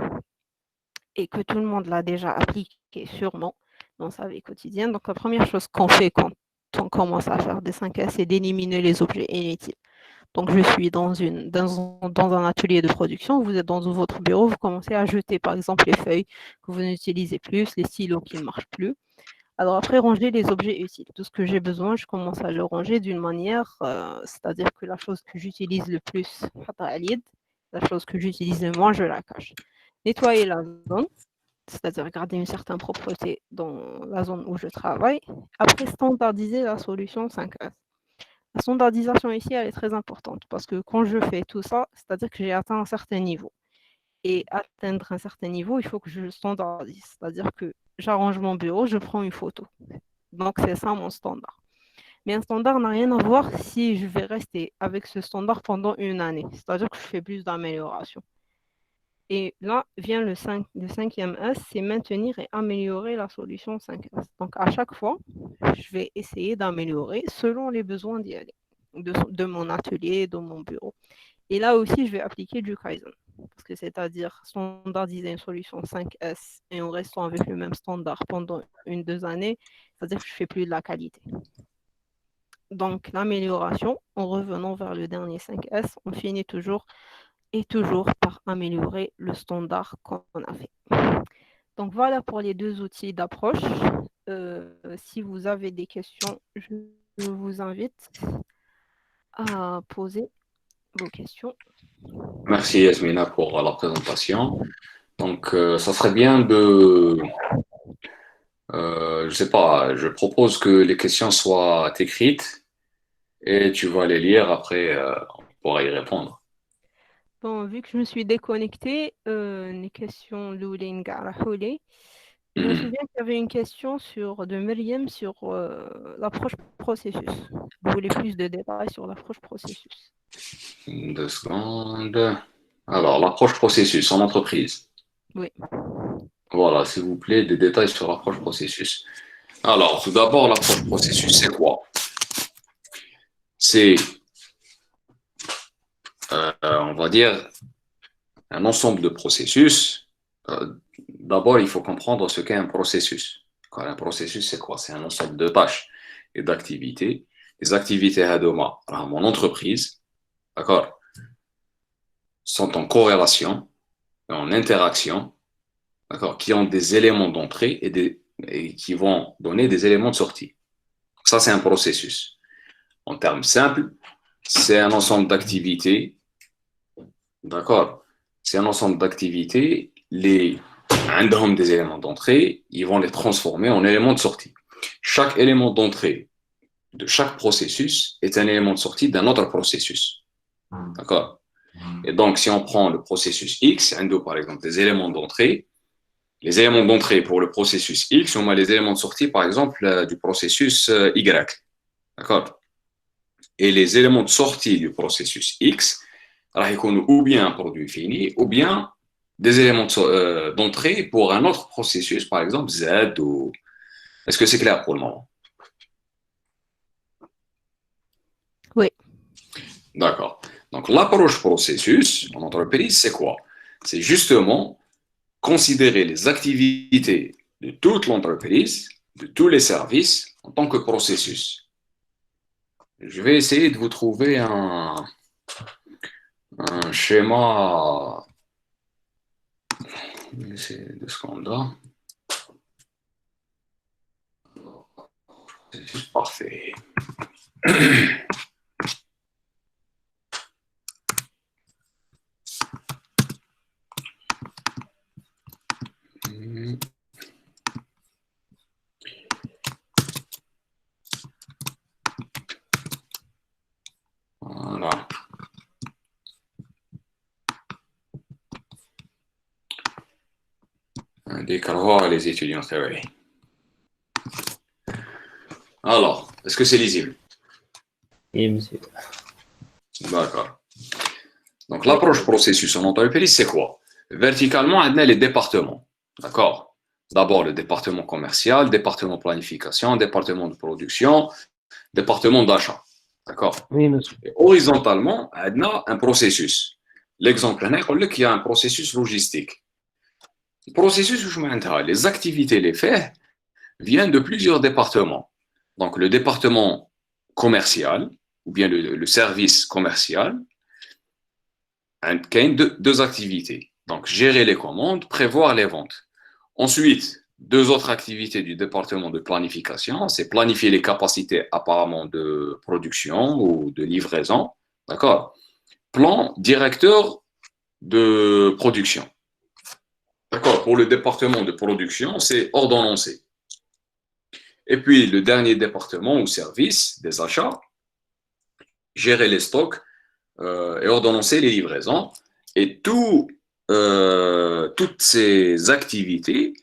Speaker 3: et que tout le monde l'a déjà appliqué sûrement dans sa vie quotidienne. Donc, la première chose qu'on fait quand on commence à faire des 5S, c'est d'éliminer les objets inutiles. Donc, je suis dans un atelier de production, vous êtes dans votre bureau, vous commencez à jeter par exemple les feuilles que vous n'utilisez plus, les stylos qui ne marchent plus. Alors après, ranger les objets utiles. Tout ce que j'ai besoin, je commence à le ranger d'une manière, c'est-à-dire que la chose que j'utilise le plus, la chose que j'utilise le moins, je la cache. Nettoyer la zone, c'est-à-dire garder une certaine propreté dans la zone où je travaille. Après, standardiser la solution 5S. La standardisation ici, elle est très importante parce que quand je fais tout ça, c'est-à-dire que j'ai atteint un certain niveau. Et atteindre un certain niveau, il faut que je le standardise. C'est-à-dire que j'arrange mon bureau, je prends une photo. Donc, c'est ça mon standard. Mais un standard n'a rien à voir si je vais rester avec ce standard pendant une année. C'est-à-dire que je fais plus d'amélioration. Et là vient le 5e S, c'est maintenir et améliorer la solution 5S. Donc, à chaque fois, je vais essayer d'améliorer selon les besoins d'y aller, de mon atelier, de mon bureau. Et là aussi, je vais appliquer du Kaizen. Parce que c'est-à-dire standardiser une solution 5S et en restant avec le même standard pendant 1-2 années, c'est-à-dire que je ne fais plus de la qualité. Donc, l'amélioration, en revenant vers le dernier 5S, on finit toujours par améliorer le standard qu'on a fait. Donc, voilà pour les deux outils d'approche. Si vous avez des questions, je vous invite à poser vos questions.
Speaker 1: Merci Yasmina pour la présentation. Donc, ça serait bien de, je sais pas, je propose que les questions soient écrites et tu vas les lire après, on pourra y répondre.
Speaker 3: Bon, vu que je me suis déconnectée, les questions l'oulin garahoulé. Je me souviens qu'il y avait une question de Myriam sur l'approche processus. Vous voulez plus de détails sur l'approche processus?
Speaker 1: 2 secondes. Alors, l'approche processus en entreprise.
Speaker 3: Oui.
Speaker 1: Voilà, s'il vous plaît, des détails sur l'approche processus. Alors, tout d'abord, l'approche processus, c'est quoi? C'est, on va dire, un ensemble de processus. D'abord, il faut comprendre ce qu'est un processus. Un processus, c'est quoi? C'est un ensemble de tâches et d'activités. Les activités à mon entreprise, d'accord, sont en corrélation, en interaction, d'accord, qui ont des éléments d'entrée et qui vont donner des éléments de sortie. Ça, c'est un processus. En termes simples, c'est un ensemble d'activités, d'accord? C'est un ensemble d'activités, عندهم des éléments d'entrée, ils vont les transformer en éléments de sortie. Chaque élément d'entrée de chaque processus est un élément de sortie d'un autre processus. D'accord? Et donc, si on prend le processus X, par exemple, des éléments d'entrée, les éléments d'entrée pour le processus X, on a les éléments de sortie, par exemple, du processus Y. D'accord? Et les éléments de sortie du processus X, ou bien un produit fini, ou bien des éléments d'entrée pour un autre processus, par exemple Z. Est-ce que c'est clair pour le moment?
Speaker 3: Oui.
Speaker 1: D'accord. Donc, l'approche processus en entreprise, c'est quoi? C'est justement considérer les activités de toute l'entreprise, de tous les services, en tant que processus. Je vais essayer de vous trouver un schéma. C'est 2 secondes là. C'est parfait. Voilà. Décalvoir les étudiants, c'est vrai. Alors, est-ce que c'est lisible?
Speaker 2: Oui, monsieur.
Speaker 1: D'accord. Donc, l'approche processus en entreprise, c'est quoi? Verticalement, on a les départements. D'accord? D'abord, le département commercial, département planification, département de production, département d'achat. D'accord?
Speaker 2: Oui, monsieur.
Speaker 1: Et horizontalement, on a un processus. L'exemple, il y a un processus logistique. Le processus, les activités, les faits, viennent de plusieurs départements. Donc, le département commercial, ou bien le service commercial, il y a deux activités. Donc, gérer les commandes, prévoir les ventes. Ensuite, 2 autres activités du département de planification, c'est planifier les capacités apparemment de production ou de livraison. D'accord? Plan directeur de production. D'accord? Pour le département de production, c'est ordonnancé. Et puis, le dernier département ou service des achats, gérer les stocks et ordonnancer les livraisons. Et toutes ces activités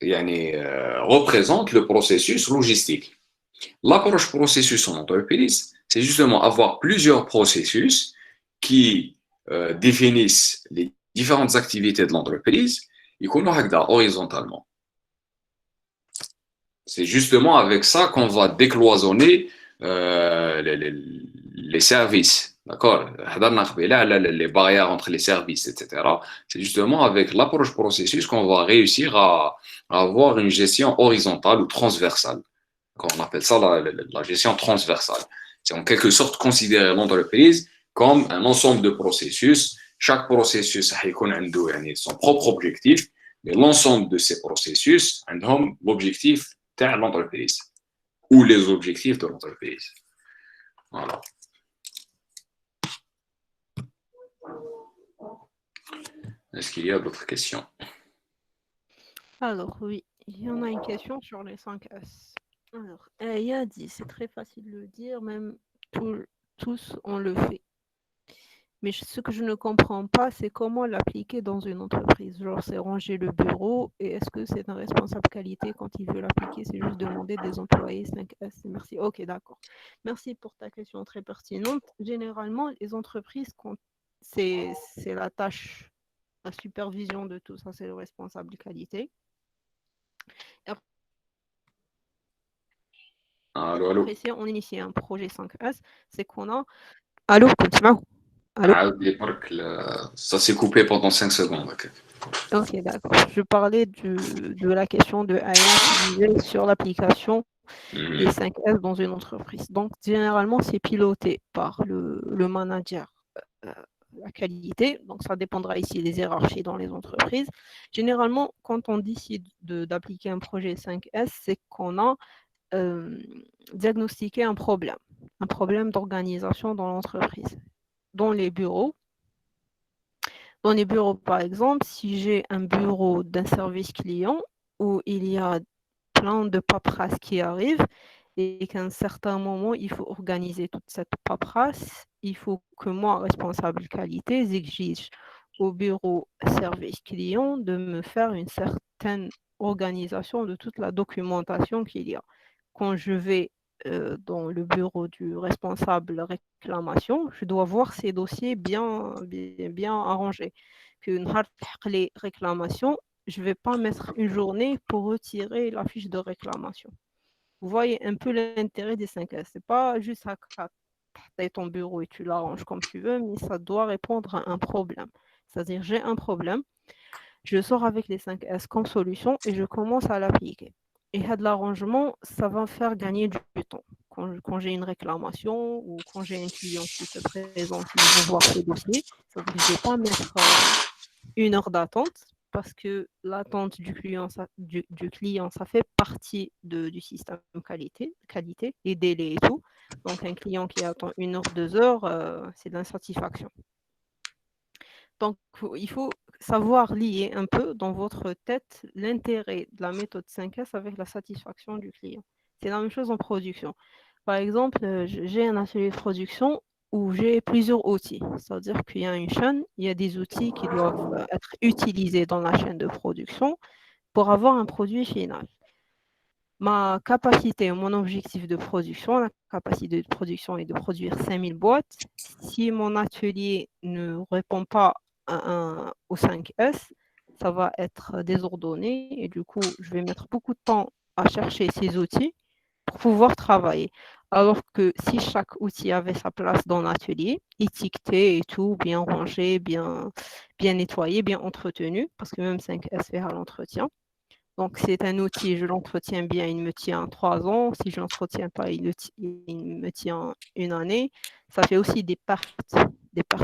Speaker 1: représentent le processus logistique. L'approche processus en entreprise, c'est justement avoir plusieurs processus qui définissent les différentes activités de l'entreprise et qu'on regarde horizontalement. C'est justement avec ça qu'on va décloisonner les services. D'accord? Les barrières entre les services, etc. C'est justement avec l'approche processus qu'on va réussir à avoir une gestion horizontale ou transversale. On appelle ça la gestion transversale. C'est en quelque sorte considérer l'entreprise comme un ensemble de processus. Chaque processus a son propre objectif, mais l'ensemble de ces processus a l'objectif de l'entreprise ou les objectifs de l'entreprise. Voilà. Est-ce qu'il y a d'autres questions?
Speaker 3: Alors, oui, il y en a une question sur les 5S. Alors, il y a dit, c'est très facile de le dire, même tous on le fait. Mais ce que je ne comprends pas, c'est comment l'appliquer dans une entreprise. Genre, c'est ranger le bureau et est-ce que c'est un responsable qualité quand il veut l'appliquer? C'est juste demander des employés 5S. Merci. Ok, d'accord. Merci pour ta question très pertinente. Généralement, les entreprises, quand c'est la tâche, la supervision de tout ça, c'est le responsable qualité.
Speaker 1: Allô, allô.
Speaker 3: Après, si on initie un projet 5S, c'est qu'on a... Allô, continue. Allô?
Speaker 1: Ça s'est coupé pendant 5 secondes. Ok.
Speaker 3: Ok, d'accord. Je parlais de la question de Aya qui disait sur l'application des 5S dans une entreprise. Donc, généralement, c'est piloté par le manager la qualité. Donc, ça dépendra ici des hiérarchies dans les entreprises. Généralement, quand on décide d'appliquer un projet 5S, c'est qu'on a diagnostiqué un problème d'organisation dans l'entreprise. Dans les bureaux, par exemple, si j'ai un bureau d'un service client où il y a plein de paperasse qui arrivent et qu'à un certain moment, il faut organiser toute cette paperasse, il faut que moi, responsable qualité, j'exige au bureau service client de me faire une certaine organisation de toute la documentation qu'il y a. Quand je vais dans le bureau du responsable réclamation, je dois voir ces dossiers bien arrangés. Que les réclamations, je ne vais pas mettre une journée pour retirer la fiche de réclamation. Vous voyez un peu l'intérêt des 5S. Ce n'est pas juste à ton bureau et tu l'arranges comme tu veux, mais ça doit répondre à un problème. C'est-à-dire, j'ai un problème, je sors avec les 5S comme solution et je commence à l'appliquer. Et de l'arrangement, ça va faire gagner du temps. Quand j'ai une réclamation ou quand j'ai un client qui se présente, qui veut voir ses dossiers, je ne vais pas mettre 1 heure d'attente parce que l'attente du client, ça fait partie du système qualité, les délais et tout. Donc, un client qui attend 1 heure, 2 heures, c'est de l'insatisfaction. Donc, il faut savoir lier un peu dans votre tête l'intérêt de la méthode 5S avec la satisfaction du client. C'est la même chose en production. Par exemple, j'ai un atelier de production où j'ai plusieurs outils. C'est-à-dire qu'il y a une chaîne, il y a des outils qui doivent être utilisés dans la chaîne de production pour avoir un produit final. Ma capacité, mon objectif de production, la capacité de production est de produire 5000 boîtes. Si mon atelier ne répond pas au 5S, ça va être désordonné et du coup, je vais mettre beaucoup de temps à chercher ces outils pour pouvoir travailler. Alors que si chaque outil avait sa place dans l'atelier, étiqueté et tout, bien rangé, bien nettoyé, bien entretenu, parce que même 5S fait à l'entretien. Donc, c'est un outil, je l'entretiens bien, il me tient 3 ans. Si je ne l'entretiens pas, il me tient 1 année. Ça fait aussi des pertes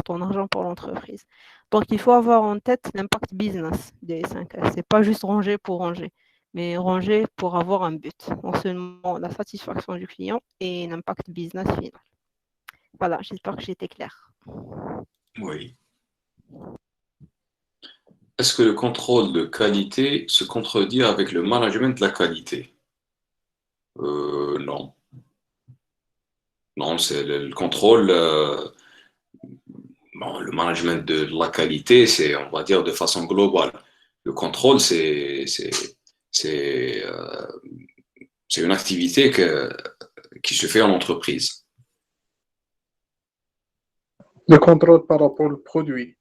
Speaker 3: en argent pour l'entreprise. Donc, il faut avoir en tête l'impact business des 5S. Ce n'est pas juste ranger pour ranger, mais ranger pour avoir un but. Non seulement la satisfaction du client et l'impact business final. Voilà, j'espère que j'étais claire.
Speaker 1: Oui. Est-ce que le contrôle de qualité se contredit avec le management de la qualité? Non. Non, c'est le contrôle, le management de la qualité, c'est, on va dire, de façon globale. Le contrôle, c'est une activité qui se fait en entreprise.
Speaker 6: Le contrôle par rapport au produit.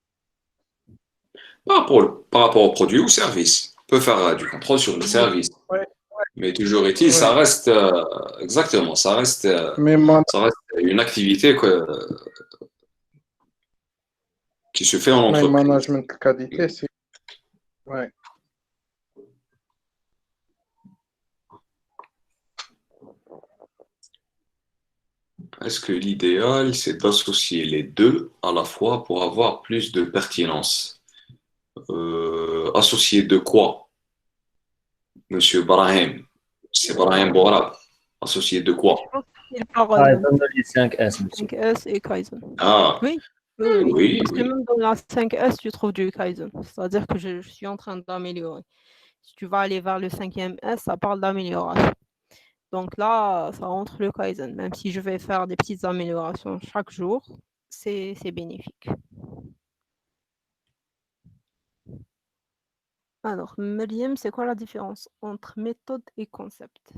Speaker 1: Par rapport au produit ou au service. On peut faire du contrôle sur le service.
Speaker 6: Ouais.
Speaker 1: Mais toujours est-il, ça reste exactement, ça reste une activité qui se fait en entreprise.
Speaker 6: Le management de qualité, c'est... Ouais.
Speaker 1: Est-ce que l'idéal, c'est d'associer les deux à la fois pour avoir plus de pertinence? Associer de quoi, Monsieur Brahim? C'est Brahim Bourab. Associé de quoi?
Speaker 3: Il parle
Speaker 2: Kaizen, les 5S, monsieur.
Speaker 3: 5S et Kaizen.
Speaker 1: Ah,
Speaker 3: Oui. Oui,
Speaker 1: Oui,
Speaker 3: parce que
Speaker 1: oui.
Speaker 3: même dans la 5S, tu trouves du Kaizen. C'est-à-dire que je suis en train d'améliorer. Si tu vas aller vers le 5e S, ça parle d'amélioration. Donc là, ça rentre le Kaizen. Même si je vais faire des petites améliorations chaque jour, c'est bénéfique. Alors, Meriem, c'est quoi la différence entre méthode et concept?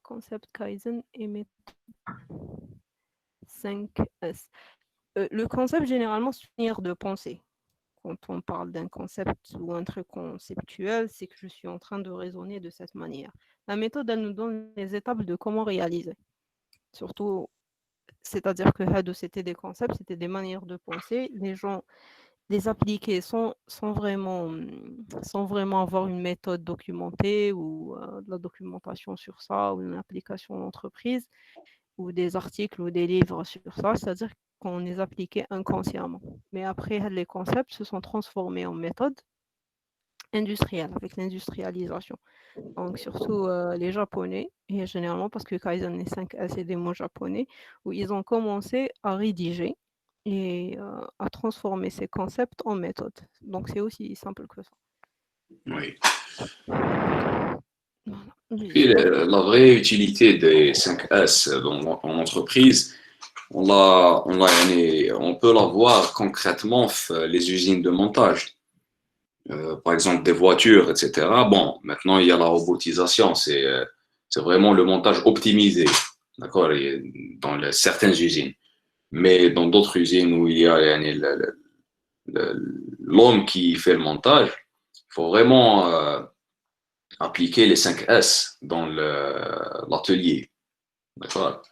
Speaker 3: Concept Kaizen et méthode 5S. Le concept, généralement, c'est une manière de penser. Quand on parle d'un concept ou un truc conceptuel, c'est que je suis en train de raisonner de cette manière. La méthode, elle nous donne les étapes de comment réaliser. Surtout, c'est-à-dire que Hado, c'était des concepts, c'était des manières de penser. Les gens les appliquer sans vraiment avoir une méthode documentée ou de la documentation sur ça, ou une application d'entreprise, ou des articles ou des livres sur ça, c'est-à-dire qu'on les appliquait inconsciemment. Mais après, les concepts se sont transformés en méthodes industrielles, avec l'industrialisation. Donc, surtout les Japonais, et généralement parce que Kaizen et 5S, c'est des mots japonais, où ils ont commencé à rédiger et à transformer ces concepts en méthodes. Donc, c'est aussi simple que ça.
Speaker 1: Oui.
Speaker 3: Voilà.
Speaker 1: Puis la vraie utilité des 5S en entreprise, on peut la voir concrètement les usines de montage. Par exemple, des voitures, etc. Bon, maintenant, il y a la robotisation. C'est vraiment le montage optimisé, d'accord, certaines usines. Mais dans d'autres usines où il y a l'homme qui fait le montage, il faut vraiment appliquer les 5S dans l'atelier, d'accord,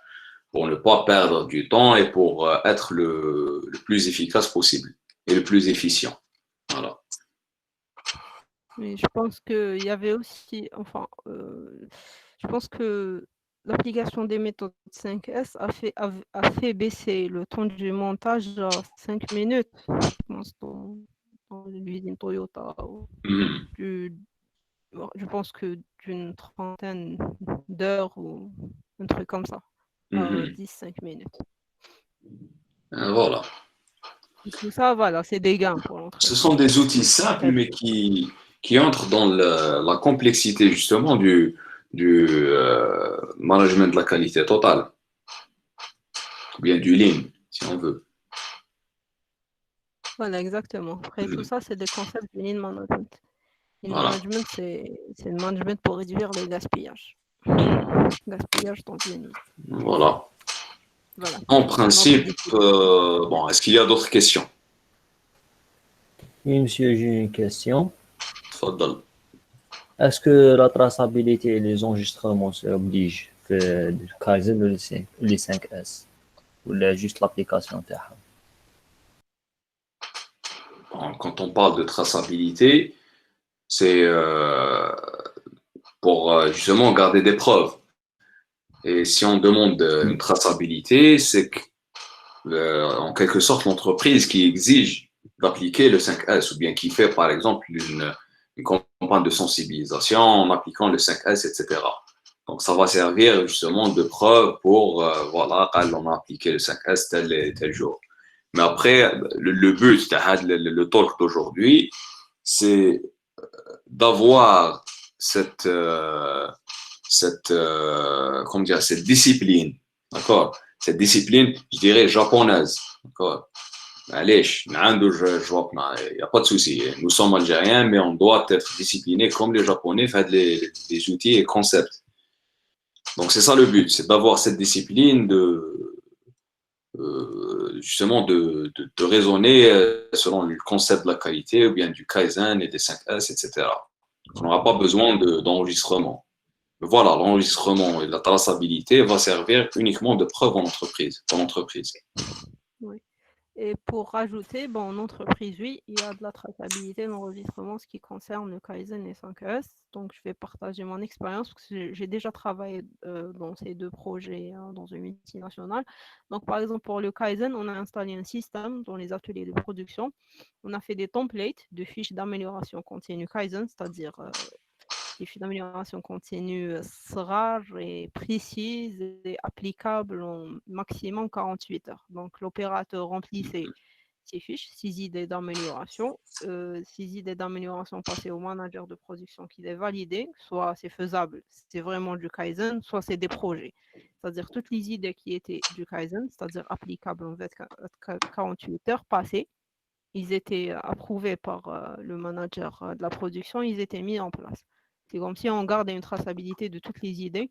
Speaker 1: pour ne pas perdre du temps et pour être le plus efficace possible et le plus efficient. Voilà.
Speaker 3: Mais je pense qu'il y avait aussi, je pense que l'application des méthodes 5S a fait baisser le temps du montage à 5 minutes, je pense, dans l'usine Toyota. Je pense que d'une trentaine d'heures ou un truc comme ça, à 10-5 minutes.
Speaker 1: Voilà.
Speaker 3: Et tout ça, voilà, c'est des gains pour l'entreprise.
Speaker 1: Ce sont des outils simples, mais qui entrent dans la complexité justement du management de la qualité totale, ou bien du lean, si on veut.
Speaker 3: Voilà, exactement. Après tout ça, c'est des concepts du lean management. Lean
Speaker 1: Voilà.
Speaker 3: management, c'est le management pour réduire le gaspillage. Gaspillage dans une usine.
Speaker 1: Voilà.
Speaker 3: Voilà.
Speaker 1: En principe, bon, est-ce qu'il y a d'autres questions?
Speaker 2: Oui, monsieur, j'ai une question.
Speaker 1: Tfaddal.
Speaker 2: Est-ce que la traçabilité et les enregistrements s'obligent في Kaizen ou les 5S ou juste l'application تاعها؟
Speaker 1: Quand on parle de traçabilité, c'est pour justement garder des preuves. Et si on demande une traçabilité, c'est en quelque sorte l'entreprise qui exige d'appliquer le 5S ou bien qui fait par exemple une campagne de sensibilisation en appliquant le 5S, etc. Donc ça va servir justement de preuve pour, voilà, on a appliqué le 5S tel et tel jour. Mais après, le but, le talk d'aujourd'hui, c'est d'avoir cette discipline, d'accord? Cette discipline, je dirais, japonaise, d'accord? Allez, il n'y a pas de souci. Nous sommes algériens, mais on doit être disciplinés comme les Japonais, faire des outils et concepts. Donc c'est ça le but, c'est d'avoir cette discipline justement de raisonner selon le concept de la qualité ou bien du Kaizen et des 5S, etc. On n'aura pas besoin d'enregistrement. Voilà, l'enregistrement et la traçabilité va servir uniquement de preuve en entreprise, pour l'entreprise.
Speaker 3: Oui. Et pour rajouter, bon, en entreprise, oui, il y a de la traçabilité, l'enregistrement, ce qui concerne le Kaizen et 5S. Donc, je vais partager mon expérience parce que j'ai déjà travaillé dans ces deux projets dans une multinationale. Donc, par exemple, pour le Kaizen, on a installé un système dans les ateliers de production. On a fait des templates de fiches d'amélioration continue Kaizen, c'est-à-dire objectifs d'amélioration continue rares et précises et applicables en maximum 48 heures. Donc, l'opérateur remplit ses fiches, 6 idées d'amélioration. 6 idées d'amélioration passées au manager de production qui les valide, soit c'est faisable, c'est vraiment du Kaizen, soit c'est des projets. C'est-à-dire toutes les idées qui étaient du Kaizen, c'est-à-dire applicables en 48 heures passées, ils étaient approuvés par le manager de la production, ils étaient mis en place. C'est comme si on gardait une traçabilité de toutes les idées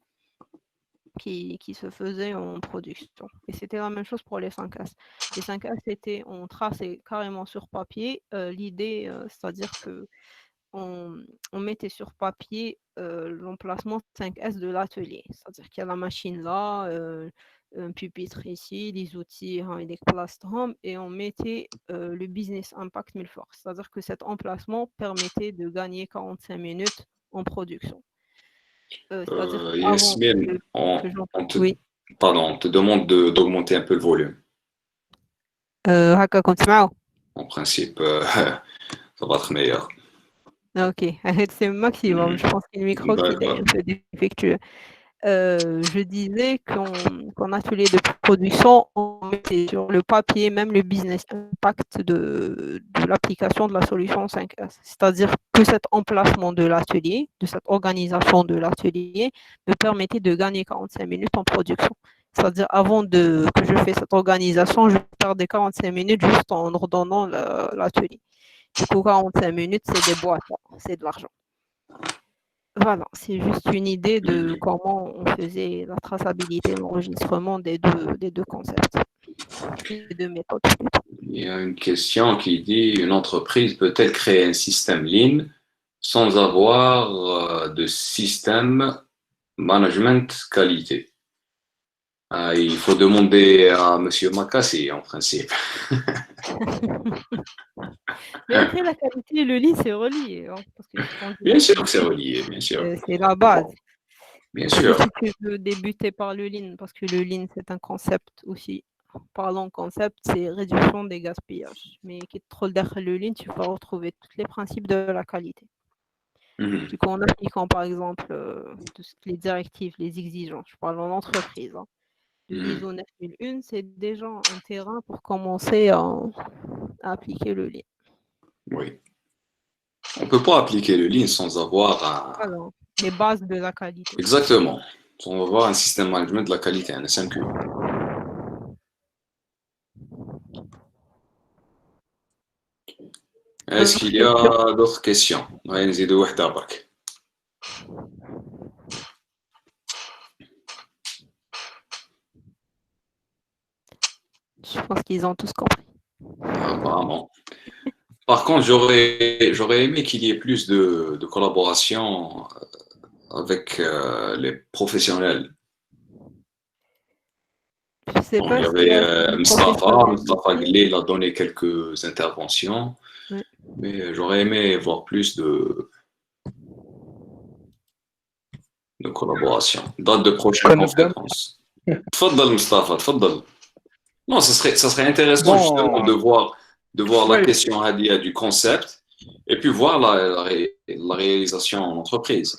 Speaker 3: qui se faisaient en production. Et c'était la même chose pour les 5S. Les 5S, c'était, on traçait carrément sur papier l'idée, c'est-à-dire que on mettait sur papier l'emplacement 5S de l'atelier. C'est-à-dire qu'il y a la machine là, un pupitre ici, les outils avec place home, et on mettait le business impact 1000 fois. C'est-à-dire que cet emplacement permettait de gagner 45 minutes en production. C'est-à-dire
Speaker 1: Yasmine,
Speaker 3: oui.
Speaker 1: pardon, on te demande d'augmenter un peu le volume.
Speaker 3: هكا كنت معه.
Speaker 1: En principe, ça va être meilleur.
Speaker 3: Ok, c'est le maximum. Je pense que le micro qui est un peu défectueux. Je disais qu'en atelier de production, on mettait sur le papier même le business impact de l'application de la solution 5S. C'est-à-dire que cet emplacement de l'atelier, de cette organisation de l'atelier, me permettait de gagner 45 minutes en production. C'est-à-dire avant que je fais cette organisation, je perdais 45 minutes juste en ordonnant l'atelier. Du coup, 45 minutes, c'est des boîtes, c'est de l'argent. Voilà, c'est juste une idée de comment on faisait la traçabilité, l'enregistrement des deux concepts, des deux méthodes.
Speaker 1: Il y a une question qui dit, une entreprise peut-elle créer un système Lean sans avoir de système management qualité? Il faut demander à M. Makassi, en principe.
Speaker 3: Mais après, la qualité et le Lean, c'est relié. Hein, parce que
Speaker 1: bien sûr que c'est relié, bien sûr.
Speaker 3: C'est la base. Bon,
Speaker 1: bien sûr.
Speaker 3: Si tu veux débuter par le Lean, parce que le Lean, c'est un concept aussi. Parlons concept, c'est réduction des gaspillages. Mais qui est trop derrière le Lean, tu vas retrouver tous les principes de la qualité. Du coup, en appliquant, par exemple, les directives, les exigences, je parle en entreprise, hein, de l'ISO 9001, c'est déjà un terrain pour commencer à appliquer le Lean.
Speaker 1: Oui. On ne peut pas appliquer le Lean sans avoir
Speaker 3: Alors, les bases de la qualité.
Speaker 1: Exactement. Sans avoir un système management de la qualité, un SMQ. Est-ce qu'il y a d'autres questions?
Speaker 3: Je pense qu'ils ont tous compris.
Speaker 1: Apparemment. Par contre, j'aurais aimé qu'il y ait plus de collaboration avec les professionnels.
Speaker 3: Je sais pas.
Speaker 1: Il y avait Mustafa Glé, il a donné quelques interventions, mais j'aurais aimé voir plus de collaboration. Date de prochaine conférence. Tfaddal Mustafa, tfaddal. Non, ça serait intéressant justement de voir la question du concept et puis voir la réalisation en entreprise.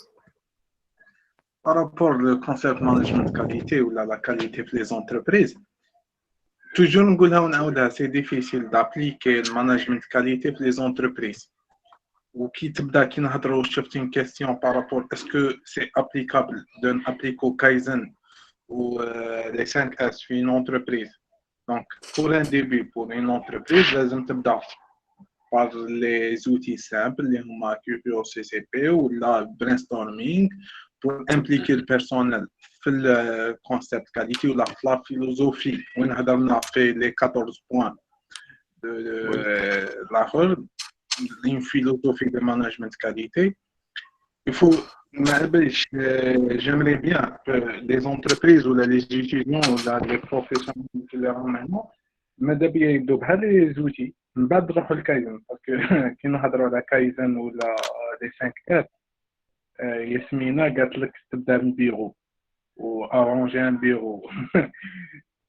Speaker 6: Par rapport au concept management qualité ou la qualité pour les entreprises, toujours c'est difficile d'appliquer le management qualité pour les entreprises. Ou qui une question par rapport est-ce que c'est applicable d'appliquer au Kaizen ou les 5S sur une entreprise. Donc, pour un début, pour une entreprise, لازم تبدأ par les outils simples, les QPO, CCP ou la brainstorming pour impliquer le personnel dans le concept qualité ou la philosophie. On a fait les 14 points de une philosophie de management qualité. Il faut, j'aimerais bien que les entreprises ou les étudiants ou les professionnels maintenant ماذا يبداو بهذا les outils من بعد نروحوا للكايزن باسكو كي نهضروا على كايزن ولا لي 5 اف ياسمينه قالت لك تبدا من بيرو و arranger un bureau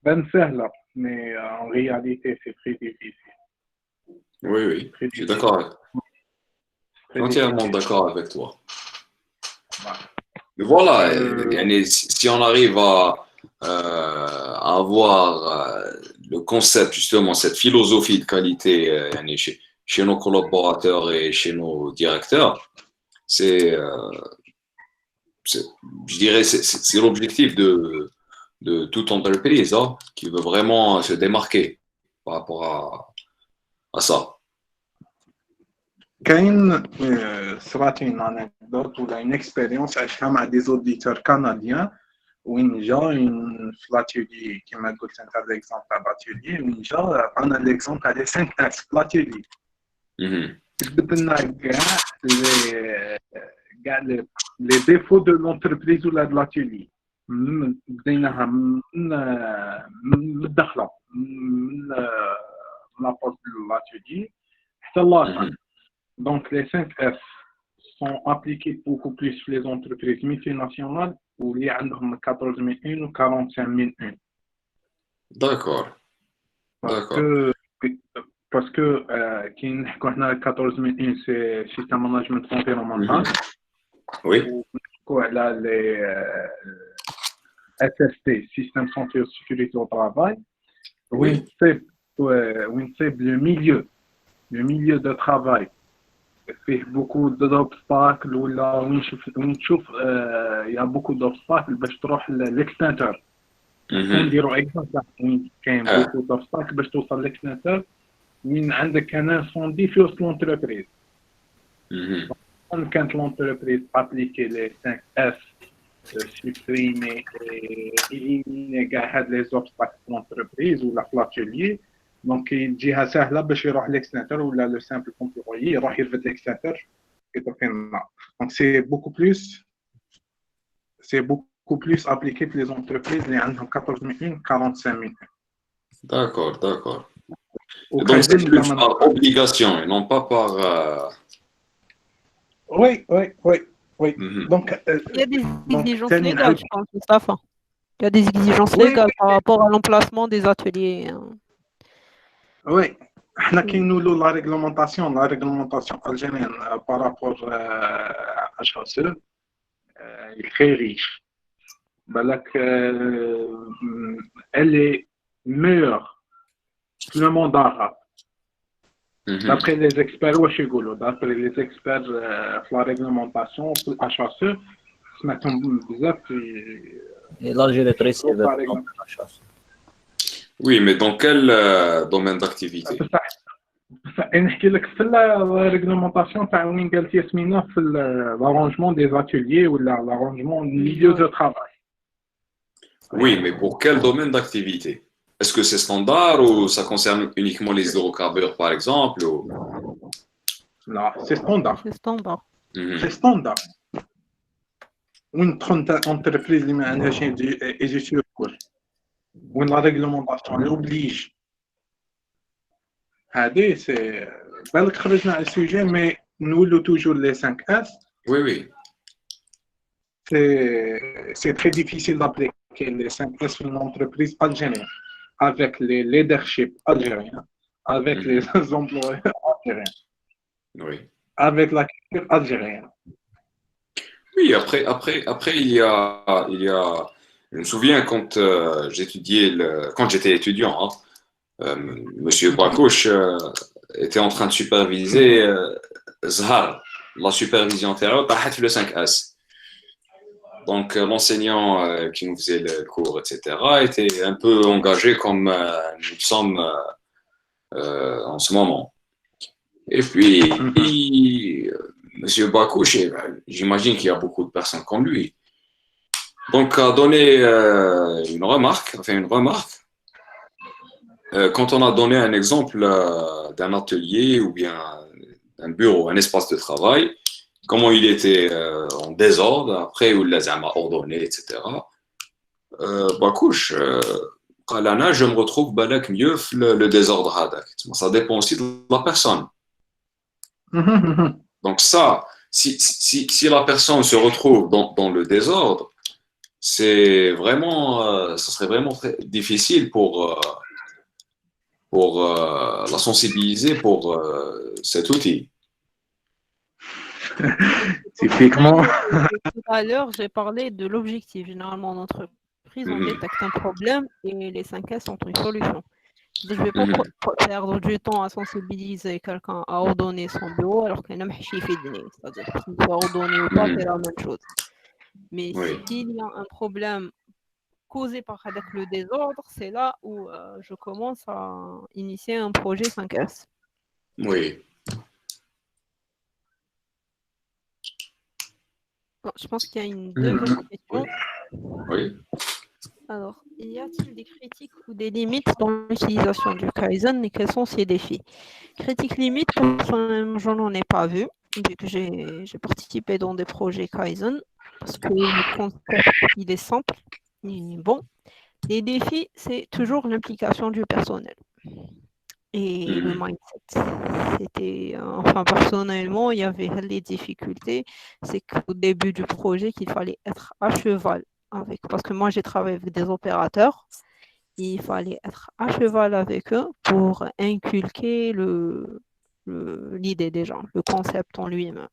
Speaker 6: بان سهله mais en réalité c'est très difficile.
Speaker 1: Oui, je suis d'accord. Entièrement d'accord avec toi. Voilà, si on arrive à avoir le concept, justement, cette philosophie de qualité chez nos collaborateurs et chez nos directeurs, je dirais, c'est l'objectif de toute entreprise hein, qui veut vraiment se démarquer par rapport à ça.
Speaker 6: كاين صرات une anecdote ولا une expérience عشتها مع des auditeurs canadiens وين جا في l'atelier كما قلت انت l'exemple تاع l'atelier وين جا عطانا l'exemple تاع les 5 axes في l'atelier بدلنا كاع les défauts de l'entreprise ولا de l'atelier بديناها من الدخله من لابورت de l'atelier حتى لا. Donc, les 5 F sont appliqués beaucoup plus sur les entreprises multinationales où il y a 14001 ou 45001.
Speaker 1: D'accord.
Speaker 6: Parce que quand on a 14001, c'est système management environnemental.
Speaker 1: Oui.
Speaker 6: Où elle a les SST, système santé et sécurité au travail.
Speaker 1: Oui.
Speaker 6: C'est le milieu de travail. فيه beaucoup d'obstacles ولا وين تشوف il y a beaucoup d'obstacles باش تروح للاكستنتور نديروا اكزامبل وين كاين beaucoup d'obstacles باش توصل للاكستنتور وين عندك ان انسوندي في وسط لونتربريز كانت لونتربريز ابليكي لي 5 اف سوبريمي اي كاع هاد لي زوبستاكل في لونتربريز ولا في لاتيليي دونك يجيها سهله باش يروح ليكستنتور ولا لو سامبل كومبلوي يروح يرفد ليكستنتور يطفينا دونك سي بوكو بلوس ابليكي في لي زونتربريز اللي عندهم 14000 45000.
Speaker 1: D'accord. Donc c'est plus par obligation et non pas par
Speaker 6: Oui. Donc
Speaker 3: il y a des exigences légales, je pense, Mustafa. Il y a des exigences légales par rapport à l'emplacement des ateliers.
Speaker 6: Oui, احنا كي نقولوا لا رéglementation algérienne par rapport à HSE est très riche. بالك elle est meilleure في le monde arabe. D'après les experts واش يقولوا d'après les experts في la réglementation في HSE سمعتهم بزاف
Speaker 2: Et l'Algérie est très sévère dans HSE.
Speaker 1: Oui, mais dans quel domaine d'activité?
Speaker 6: نحكي لك في لا ريغلومونطاسيون تاع وين قالت ياسمينه في l'arrangement des ateliers ou l'arrangement du milieu de travail.
Speaker 1: Oui, mais pour quel domaine d'activité? Est-ce que c'est standard ou ça concerne uniquement les hydrocarbures par exemple ou...
Speaker 6: Non, c'est standard. C'est standard. وين تدخل entreprise اللي ما عندهاش études وين لا ريغلومونطاسيون اوبليج هذه سي بالك خرجنا على السوجي مي نولو توجور لي 5 اس.
Speaker 1: Oui.
Speaker 6: C'est très difficile d'appliquer les 5 S sur une entreprise algérienne avec les leadership algériens, avec les employés algériens, avec la culture algérienne.
Speaker 1: Oui, après il y a je me souviens quand j'étais étudiant, Monsieur Bakouche était en train de superviser Zhar, la supervision terrestre, par le 5S. Donc l'enseignant qui nous faisait le cours, etc., était un peu engagé comme nous sommes en ce moment. Et puis, Monsieur Bakouche, j'imagine qu'il y a beaucoup de personnes comme lui. Donc, a donné une remarque. Quand on a donné un exemple d'un atelier ou bien un bureau, un espace de travail, comment il était en désordre, après où les a ordonné, etc. Bakouche, je me retrouve mieux le désordre. Ça dépend aussi de la personne. Donc ça, si la personne se retrouve dans le désordre, c'est vraiment, ça serait vraiment très difficile pour la sensibiliser pour cet outil.
Speaker 6: Typiquement.
Speaker 3: Tout à l'heure, j'ai parlé de l'objectif. Généralement, en entreprise, on détecte un problème et les 5S sont une solution. Je ne vais pas perdre du temps à sensibiliser quelqu'un à ordonner son bureau alors qu'il n'a pas chiffé de nez. C'est-à-dire qu'il soit ordonné ou pas, c'est la même chose. Mais s'il y a un problème causé par le désordre, c'est là où je commence à initier un projet 5S.
Speaker 1: Oui.
Speaker 3: Bon, je pense qu'il y a une deuxième question.
Speaker 1: Oui.
Speaker 3: Alors, y a-t-il des critiques ou des limites dans l'utilisation du Kaizen et quels sont ses défis? Critiques limites, personnellement, je n'en ai pas vu, vu que j'ai participé dans des projets Kaizen, parce que le concept, il est simple, il est bon. Les défis, c'est toujours l'implication du personnel. Et le mindset, c'était, enfin personnellement, il y avait les difficultés, c'est qu'au début du projet, qu'il fallait être à cheval avec, parce que moi j'ai travaillé avec des opérateurs, il fallait être à cheval avec eux pour inculquer l'idée déjà, le concept en lui-même.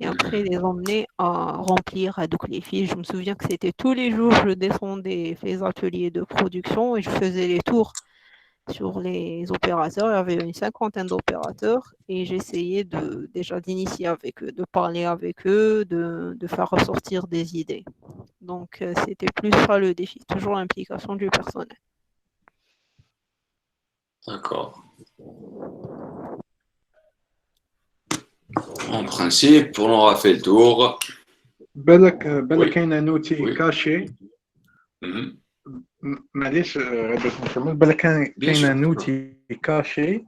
Speaker 3: Et après, les emmener à remplir à les fiches. Je me souviens que c'était tous les jours, je descendais les ateliers de production et je faisais les tours sur les opérateurs. Il y avait une cinquantaine d'opérateurs et j'essayais déjà d'initier avec eux, de parler avec eux, de faire ressortir des idées. Donc, c'était plus ça le défi, toujours l'implication du personnel.
Speaker 1: D'accord. En principe, on aura fait le tour.
Speaker 6: بالك كاين ان اوتي
Speaker 1: Oui.
Speaker 6: كاشي
Speaker 1: Mhm.
Speaker 6: معليش غير باش نكمل بالك كاين ان اوتي كاشي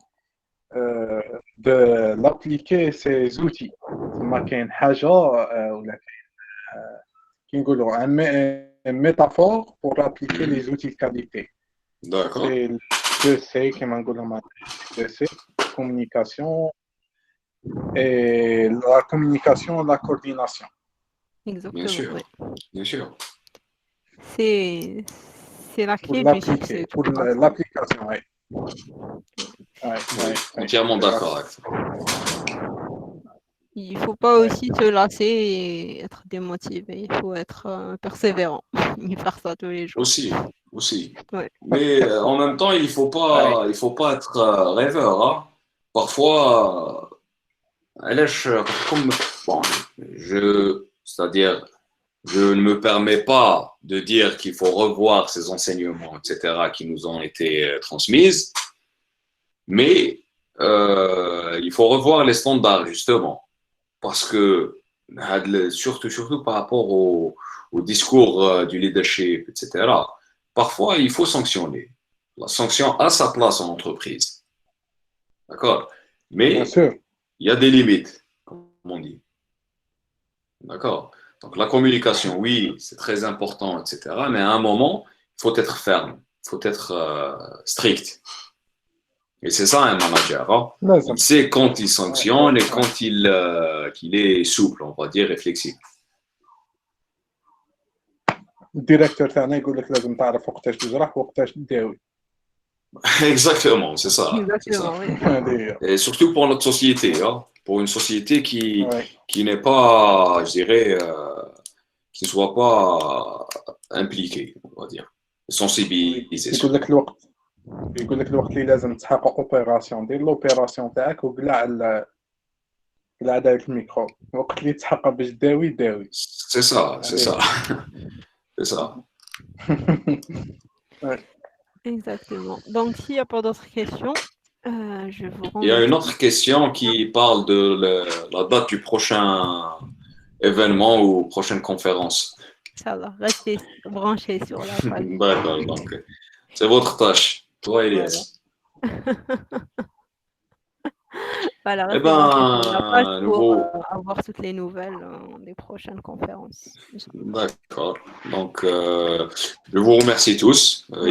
Speaker 6: de l'appliquer ces outils ما كاين حاجه ولا كي نقولوا un métaphore pour appliquer les outils de qualité.
Speaker 1: D'accord.
Speaker 6: C'est le 2C كما نقولوا 2C communication et la communication et la coordination.
Speaker 3: Exactement.
Speaker 1: Bien sûr.
Speaker 3: Ouais.
Speaker 1: Bien sûr.
Speaker 3: C'est la
Speaker 6: Pour
Speaker 3: clé du
Speaker 6: l'appliquer,
Speaker 3: succès.
Speaker 6: pour l'application, oui.
Speaker 1: Oui, entièrement d'accord avec ça.
Speaker 3: Il ne faut pas aussi se lasser et être démotivé. Il faut être persévérant et faire ça tous les jours.
Speaker 1: Aussi.
Speaker 3: Ouais.
Speaker 1: Mais en même temps, il faut pas être rêveur. Hein. Parfois, c'est-à-dire, je ne me permets pas de dire qu'il faut revoir ces enseignements, etc., qui nous ont été transmises, mais il faut revoir les standards, justement, parce que, surtout par rapport au discours du leadership, etc., parfois, il faut sanctionner. La sanction a sa place en entreprise. D'accord? Mais il y a des limites, comme on dit. D'accord? Donc, la communication, oui, c'est très important, etc. Mais à un moment, il faut être ferme, il faut être strict. Et c'est ça un manager. Hein? Il sait quand il sanctionne et quand qu'il est souple, on va dire, et flexible.
Speaker 6: الديريكتور تاعنا يقول لك لازم تعرف وقتاش تجرح وقتاش تداوي.
Speaker 1: Exactement, c'est ça.
Speaker 3: Exactement, oui.
Speaker 1: Et surtout pour notre société, hein? Pour une société qui n'est pas, je dirais, qui ne soit pas impliquée, on va dire, sensibilisée.
Speaker 6: يقول لك الوقت اللي لازم تحقق اوبيراسيون دير لوبيراسيون تاعك وقلع دايرك الميكرو الوقت اللي تحقق باش داوي
Speaker 1: C'est ça. C'est ça.
Speaker 3: Exactement. Donc, s'il n'y a pas d'autres questions, je vous remercie.
Speaker 1: Il y a une autre question qui parle de la date du prochain événement ou prochaine conférence.
Speaker 3: Ça va, restez branchés sur la page.
Speaker 1: D'accord, donc c'est votre tâche, toi Elias.
Speaker 3: Voilà,
Speaker 1: Eh
Speaker 3: restez branchés sur la page pour avoir toutes les nouvelles des prochaines conférences.
Speaker 1: D'accord. Donc, je vous remercie tous,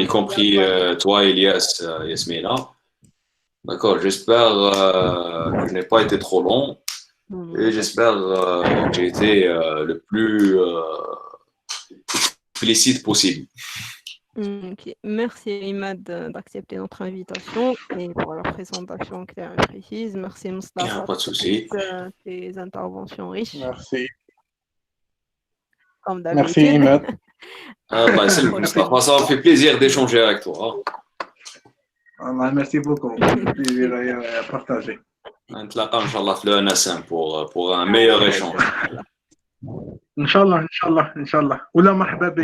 Speaker 1: y compris toi, Elias, Yasmina. D'accord. J'espère que je n'ai pas été trop long et j'espère que j'ai été le plus explicite possible.
Speaker 3: Ok. Merci Imad d'accepter notre invitation et pour la présentation claire et précise. Merci
Speaker 1: Il n'y a
Speaker 3: Mustafa
Speaker 1: pas de
Speaker 3: pour
Speaker 1: souci.
Speaker 3: tes interventions riches,
Speaker 6: Merci.
Speaker 3: comme
Speaker 6: Merci,
Speaker 3: d'habitude.
Speaker 6: Imad.
Speaker 1: Allah يسلمك مصطفى ça m'a fait plaisir d'échanger avec toi.
Speaker 6: Merci beaucoup. Le plaisir est partagé.
Speaker 1: نتلاقى إن شاء الله في l'ENSM pour un meilleur échange.
Speaker 6: إن شاء الله إن شاء الله إن شاء الله ولا مرحبا بك.